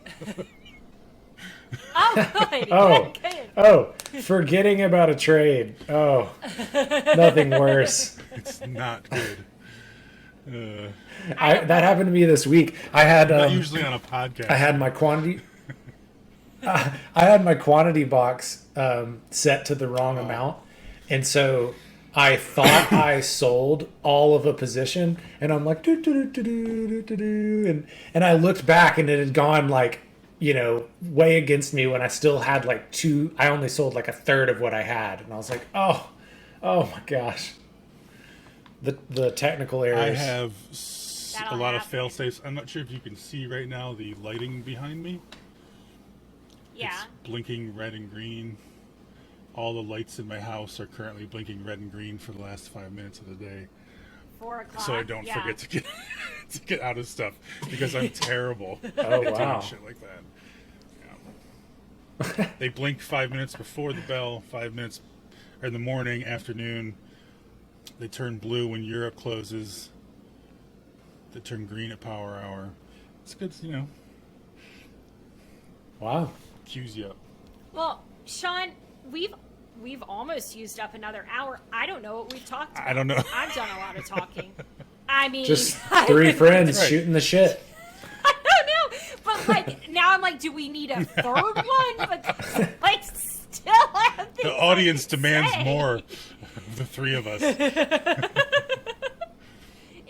Oh, good. Oh, forgetting about a trade. Oh, nothing worse. It's not good. That happened to me this week. I had not usually on a podcast. I had my quantity. I had my quantity box set to the wrong amount, and so I thought I sold all of a position, and I'm like, and I looked back, and it had gone like, way against me when I still had like two. I only sold like a third of what I had, and I was like, oh my gosh. The technical errors. I have a lot of fail safes. I'm not sure if you can see right now the lighting behind me. Yeah. It's blinking red and green. All the lights in my house are currently blinking red and green for the last 5 minutes of the day. 4 o'clock. So I don't forget to get out of stuff, because I'm terrible Oh, at wow. doing shit like that. Yeah. They blink 5 minutes before the bell, 5 minutes in the morning, afternoon. They turn blue when Europe closes. They turn green at power hour. It's good, Wow. cues you up. Well, Sean, we've almost used up another hour. I don't know what we've talked about. I don't know. I've done a lot of talking. I mean, Just three friends Right. shooting the shit. I don't know, but like now I'm like, do we need a third one? But like, still have things The audience I can demands say. more of the three of us.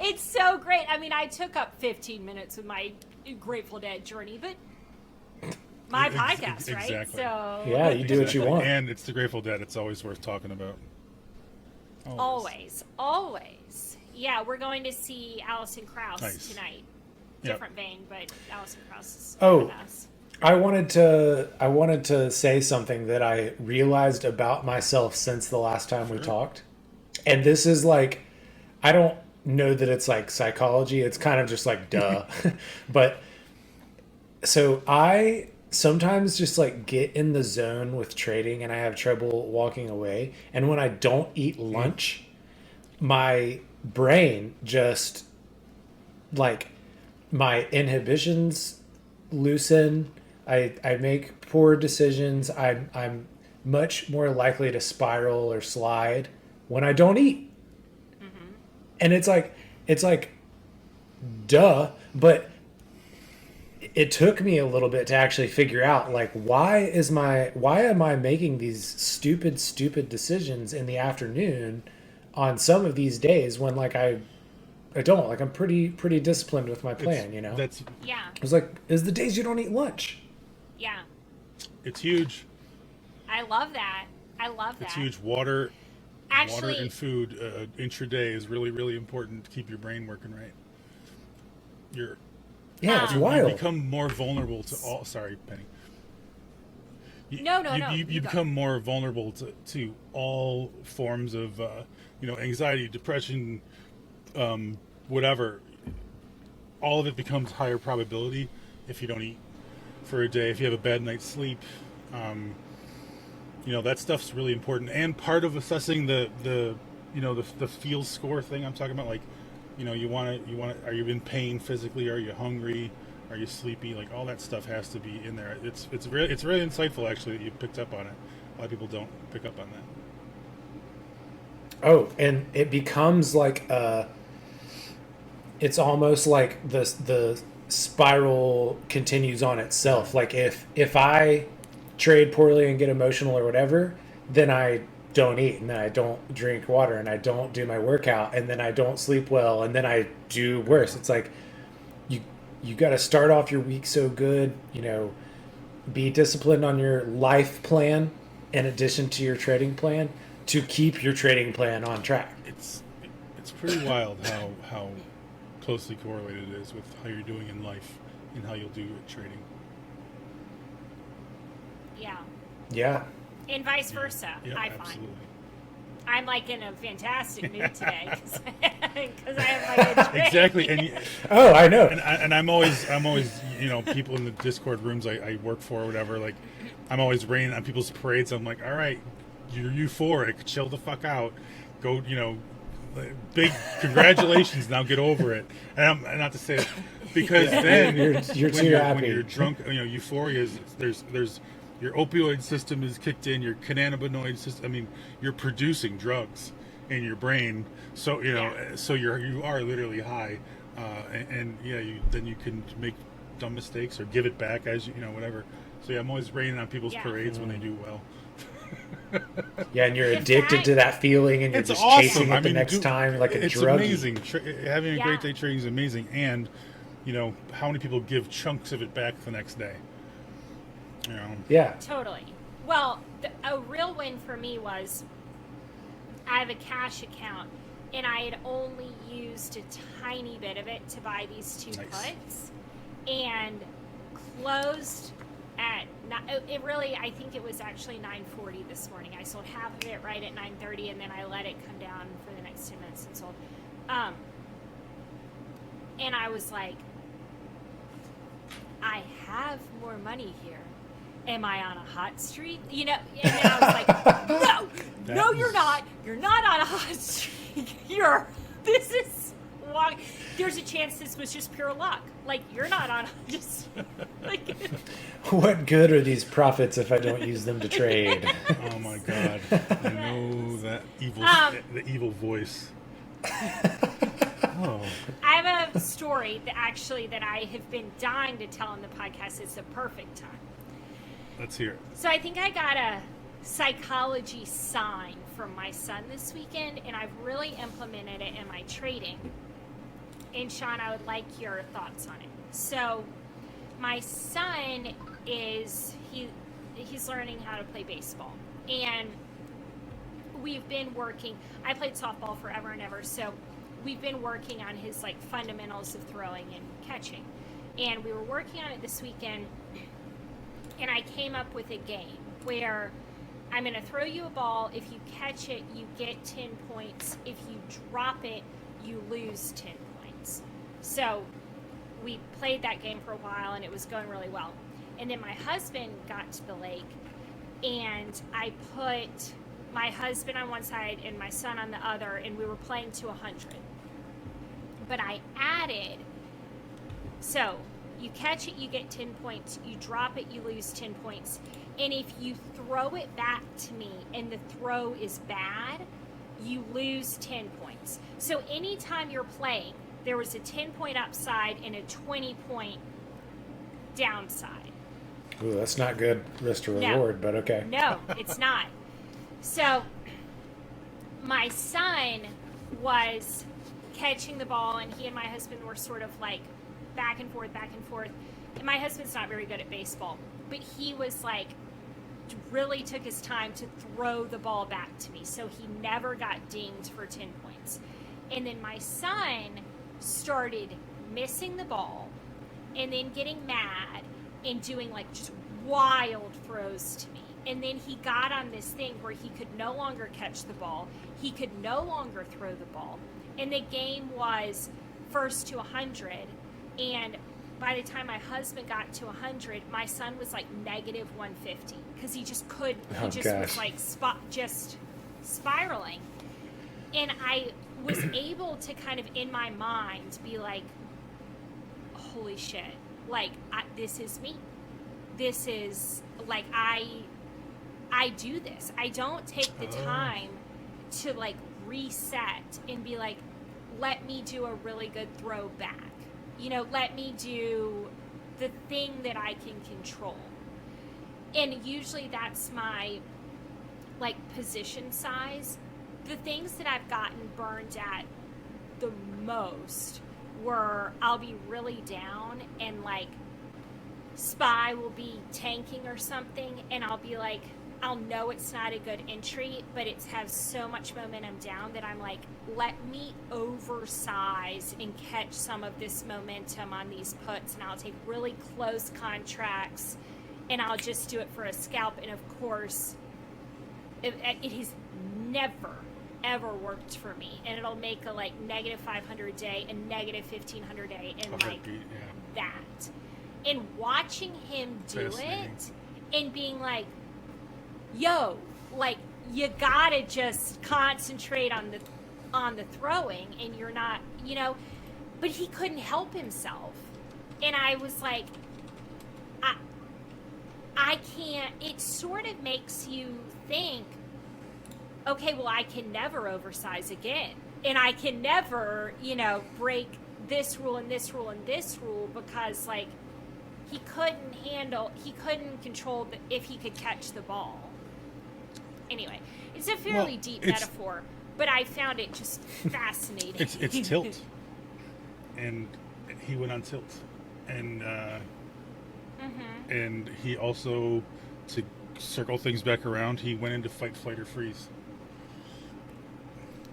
It's so great. I mean, I took up 15 minutes with my Grateful Dead journey, but my podcast, right? Exactly. So Yeah, you do what you want. And it's the Grateful Dead. It's always worth talking about. always. Yeah, we're going to see Alison Krauss Nice. tonight. Yep. Different vein, but Alison Krauss is Oh. badass. I wanted to say something that I realized about myself since the last time we talked. And this is like, I don't know that it's like psychology. It's kind of just like duh. But so I sometimes just like get in the zone with trading and I have trouble walking away. And when I don't eat lunch, my brain just like my inhibitions loosen. I make poor decisions. I'm much more likely to spiral or slide when I don't eat. And it's like duh, but it took me a little bit to actually figure out like why am I making these stupid decisions in the afternoon on some of these days when like I don't, like I'm pretty disciplined with my plan, you know. That's Yeah, I was like, is the days you don't eat lunch. yeah. it's huge. I love that. It's huge. Water Actually, and food intraday is really, really important to keep your brain working right. It's You wild. become more vulnerable to all. Sorry, Penny. No. You You go. become more vulnerable to all forms of, anxiety, depression, whatever. All of it becomes higher probability if you don't eat for a day. If you have a bad night's sleep, that stuff's really important. And part of assessing the feel score thing I'm talking about, like, you want to. Are you in pain physically? Are you hungry? Are you sleepy? Like all that stuff has to be in there. It's really insightful actually that you picked up on it. A lot of people don't pick up on that. Oh, and it becomes like it's almost like the spiral continues on itself. Like if I trade poorly and get emotional or whatever, then I don't eat and then I don't drink water and I don't do my workout and then I don't sleep well and then I do worse. It's like you got to start off your week so good, be disciplined on your life plan in addition to your trading plan to keep your trading plan on track. It's pretty wild how closely correlated it is with how you're doing in life and how you'll do at trading. Yeah, Yeah. and vice versa. Yeah, I find absolutely. I'm like in a fantastic mood today because I have my good drink. Exactly, and Oh, I know. and I'm always people in the Discord rooms I work for or whatever, like I'm always raining on people's parades. I'm like, all right, you're euphoric, chill the fuck out, go, big congratulations, now get over it. And I'm not to say it, because then You're when too happy. when you're drunk, euphoria is there's your opioid system is kicked in, your cannabinoid system. I mean, you're producing drugs in your brain, so so you are literally high, and then you can make dumb mistakes or give it back as whatever. So I'm always raining on people's parades when they do well. Yeah, and you're In addicted fact- to that feeling and you're It's just awesome. chasing it the next dude, time like a it's drug. amazing. Having a great Yeah. day trading is amazing, and how many people give chunks of it back the next day? Yeah. Totally. Well, a real win for me was I have a cash account, and I had only used a tiny bit of it to buy these two Nice. puts, and closed at I think it was actually 9:40 this morning. I sold half of it right at 9:30, and then I let it come down for the next 10 minutes and sold. And I was like, I have more money here. Am I on a hot streak? And then I was like, no, you're not. You're not on a hot streak. This is why. There's a chance this was just pure luck. Like, you're not on just, like. What good are these profits if I don't use them to trade? Oh my god! I know that evil, the evil voice. Oh. I have a story that I have been dying to tell on the podcast. It's the perfect time. Let's hear it. So I think I got a psychology sign from my son this weekend, and I've really implemented it in my trading. And Sean, I would like your thoughts on it. So my son he's learning how to play baseball, and we've been working. I played softball forever and ever, so we've been working on his like fundamentals of throwing and catching, and we were working on it this weekend, and I came up with a game where I'm going to throw you a ball. If you catch it, you get 10 points. If you drop it, you lose 10 points. So we played that game for a while, and it was going really well. And then my husband got to the lake, and I put my husband on one side and my son on the other, and we were playing to 100. But I added, so you catch it, you get 10 points. You drop it, you lose 10 points. And if you throw it back to me and the throw is bad, you lose 10 points. So anytime you're playing, there was a 10-point upside and a 20-point downside. Ooh, that's not good risk to reward, but okay. No, it's not. So my son was catching the ball, and he and my husband were sort of like back and forth. And my husband's not very good at baseball, but he was like, really took his time to throw the ball back to me. So he never got dinged for 10 points. And then my son started missing the ball and then getting mad and doing like just wild throws to me. And then he got on this thing where he could no longer catch the ball. He could no longer throw the ball. And the game was first to 100. And by the time my husband got to 100, my son was like negative 150 because he just couldn't. He just was like just spiraling. And I was able to kind of in my mind be like, holy shit, like this is me. This is like I do this. I don't take the time to like reset and be like, let me do a really good throw back. You know, let me do the thing that I can control. And usually that's my like position size. The things that I've gotten burned at the most were I'll be really down and like spy will be tanking or something, and I'll be like, I'll know it's not a good entry, but it has so much momentum down that I'm like, let me oversize and catch some of this momentum on these puts, and I'll take really close contracts, and I'll just do it for a scalp. And of course, it has never, ever worked for me, and it'll make a like negative 500 day and negative 1500 day and like that. And watching him do it and being like, yo, like you gotta just concentrate on the throwing, and you're not, you know. But he couldn't help himself, and I was like, I can't. It sort of makes you think, okay, well, I can never oversize again, and I can never, you know, break this rule and this rule and this rule, because like he couldn't control if he could catch the ball. Anyway, it's a fairly deep metaphor, but I found it just fascinating. It's tilt, and he went on tilt, and and he also, to circle things back around, he went into fight, flight, or freeze.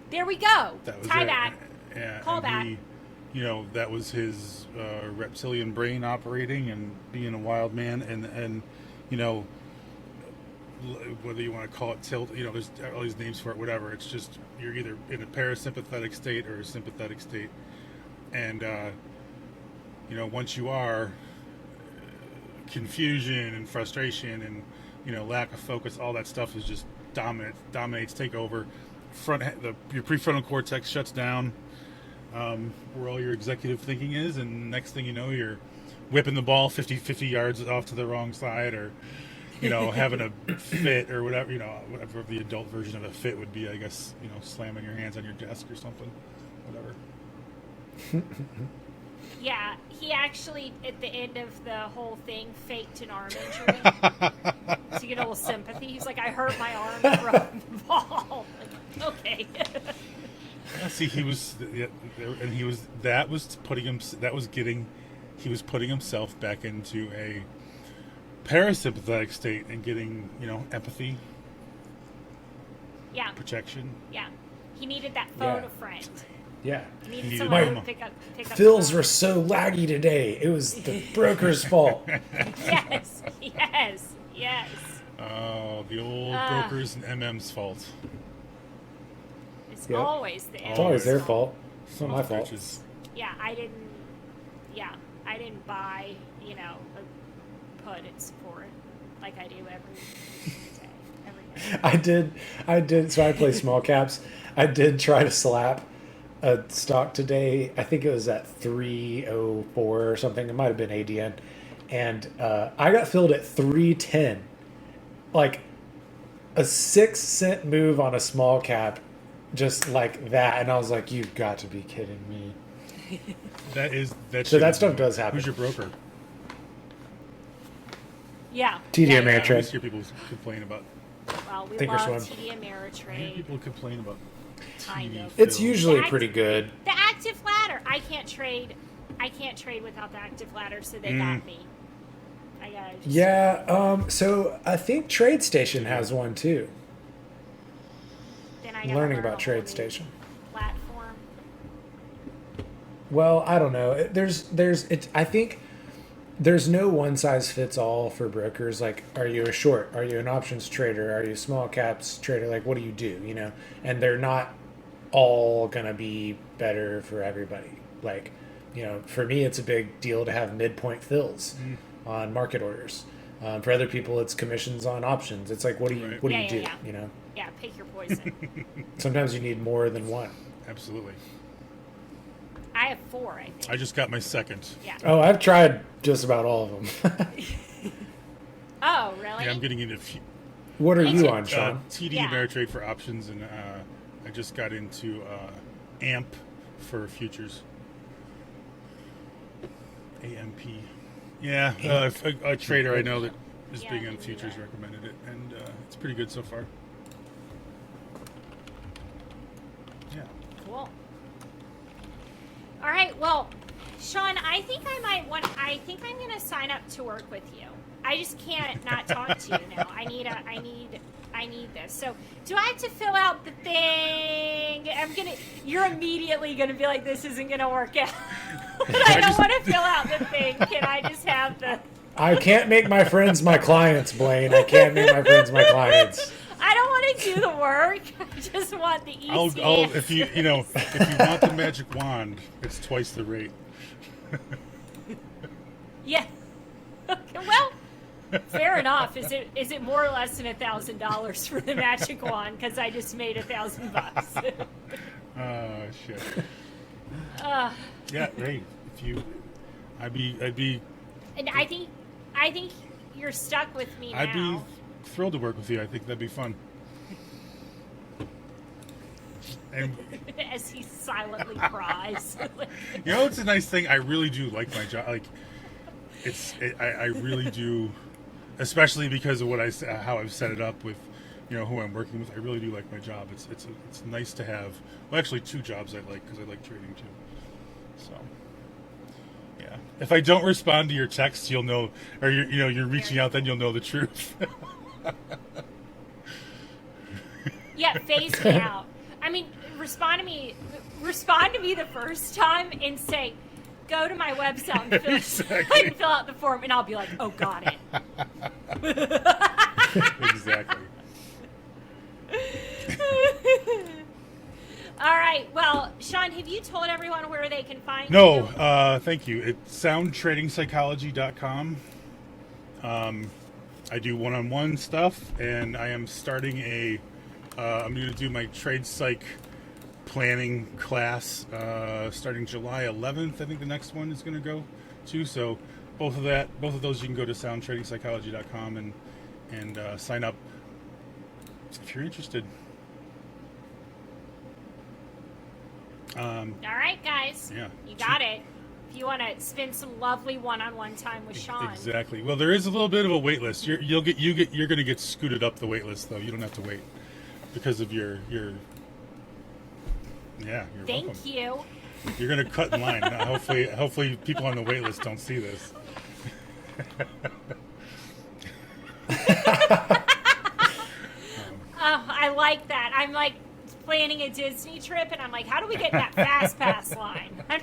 There we go. Tie back. Yeah, call back. He, you know, that was his reptilian brain operating and being a wild man, and you know, whether you want to call it tilt, you know, there's all these names for it, whatever. It's just you're either in a parasympathetic state or a sympathetic state, and you know, once you are, confusion and frustration and, you know, lack of focus, all that stuff is just dominates, take over. Your prefrontal cortex shuts down, where all your executive thinking is, and next thing you know, you're whipping the ball 50 yards off to the wrong side, or, you know, having a fit or whatever, you know, whatever the adult version of a fit would be, I guess, you know, slamming your hands on your desk or something, whatever. Yeah, he actually, at the end of the whole thing, faked an arm injury to get a little sympathy. He's like, I hurt my arm throwing the ball. Like, okay. See, he was putting himself back into a parasympathetic state and getting, you know, empathy. Yeah. Protection. Yeah. He needed that phone a friend. Yeah. I needed Needed someone mama. to pick up Fills the were so laggy today. It was the broker's fault. phone. Yes. Oh, the old Ah. brokers and MM's fault. It's Yep. always the It's always their end's fault. It's not my Those fault. bitches. Yeah, I didn't buy, a put and support like I do every day. I did. So I play small caps. I did try to slap a stock today. I think it was at 304 or something. It might have been ADN. And I got filled at 310. Like a 6-cent move on a small cap, just like that. And I was like, you've got to be kidding me. So that stuff does happen. Who's your broker? Yeah. TD yeah, I always Ameritrade. hear people complain about. Well, we Thinkorswim. love TD I hear Ameritrade. people complain about. Kind TD of. It's Phil. usually That- pretty good. The active ladder. I can't trade without the active ladder, so they got me. I gotta just, Yeah. So I think TradeStation has one too. then I gotta Learning learn about a whole new TradeStation. platform. Well, I don't know. I think there's no one size fits all for brokers. Like, are you a short? Are you an options trader? Are you a small caps trader? Like, what do you do? And they're not all gonna be better for everybody. Like, for me, it's a big deal to have midpoint fills on market orders. For other people, it's commissions on options. It's like, what do you Right. what do Yeah, you do? yeah. Yeah, pick your poison. Sometimes you need more than one. Absolutely. I have 4, I think. I just got my second. Yeah. Oh, I've tried just about all of them. Oh, really? Yeah, I'm getting into What are Me you too. on, Sean? TD Yeah. Ameritrade for options, and I just got into AMP for futures. AMP. Yeah, a trader I know that is Yeah, big I on can do futures that. recommended it, and it's pretty good so far. Yeah. Cool. All right. Well, Sean, I think I'm going to sign up to work with you. I just can't not talk to you now. I need this. So, do I have to fill out the thing? You're immediately gonna be like, this isn't gonna work out. But I don't want to fill out the thing. Can I just have the? I can't make my friends my clients, Blaine. I can't make my friends my clients. I don't want to do the work. I just want the easy. I'll if you want the magic wand, it's twice the rate. Yeah. Okay, well, fair enough. Is it more or less than $1,000 for the magic wand? Because I just made $1,000. Oh shit. uh, Yeah, right. I'd be and I think you're stuck with me now. I'd be thrilled to work with you. I think that'd be fun. And As he silently cries. it's a nice thing. I really do like my job. Like, I really do, especially because of how I've set it up with, who I'm working with. I really do like my job. It's nice to have. Well, actually, 2 jobs I like because I like trading too. So, yeah. If I don't respond to your text, you'll know, or you're reaching out, then you'll know the truth. Yeah, phase me out. I mean, respond to me the first time and say, go to my website and Exactly. fill out the form, and I'll be like, oh, got it. Exactly. All right. Well, Sean, have you told everyone where they can find you? No, thank you. It's soundtradingpsychology.com. I do one-on-one stuff, and I am starting I'm going to do my trade psych planning class starting July 11th. I think the next one is going to go to. So both of those you can go to soundtradingpsychology.com and sign up if you're interested. All right, guys. Yeah. You got it. If you want to spend some lovely one-on-one time with Sean. Exactly. Well, there is a little bit of a wait list. You're going to get scooted up the wait list, though. You don't have to wait because of your. Yeah, you're Thank welcome. you. You're going to cut in line. Hopefully, people on the wait list don't see this. Oh, I like that. I'm like planning a Disney trip, and I'm like, how do we get in that fast pass line? I'm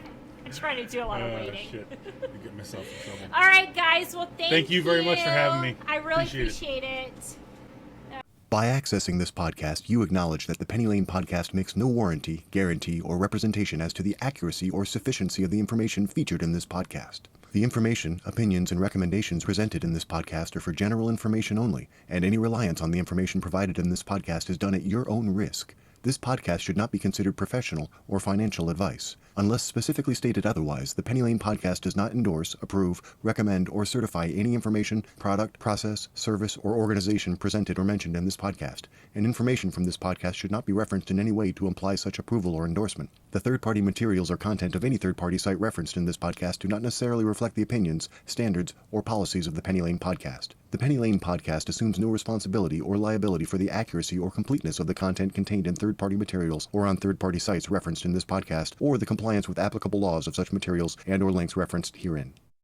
trying to do a lot of waiting. Shit. I get myself in trouble. All right, guys. Well, thank you very much for having me. I really Appreciate appreciate it. By accessing this podcast, you acknowledge that the Penny Lane podcast makes no warranty, guarantee, or representation as to the accuracy or sufficiency of the information featured in this podcast. The information, opinions, and recommendations presented in this podcast are for general information only, and any reliance on the information provided in this podcast is done at your own risk. This podcast should not be considered professional or financial advice. Unless specifically stated otherwise, the Penny Lane podcast does not endorse, approve, recommend, or certify any information, product, process, service, or organization presented or mentioned in this podcast, and information from this podcast should not be referenced in any way to imply such approval or endorsement. The third-party materials or content of any third-party site referenced in this podcast do not necessarily reflect the opinions, standards, or policies of the Penny Lane podcast. The Penny Lane podcast assumes no responsibility or liability for the accuracy or completeness of the content contained in third-party materials or on third-party sites referenced in this podcast, or the compliance with applicable laws of such materials and or links referenced herein.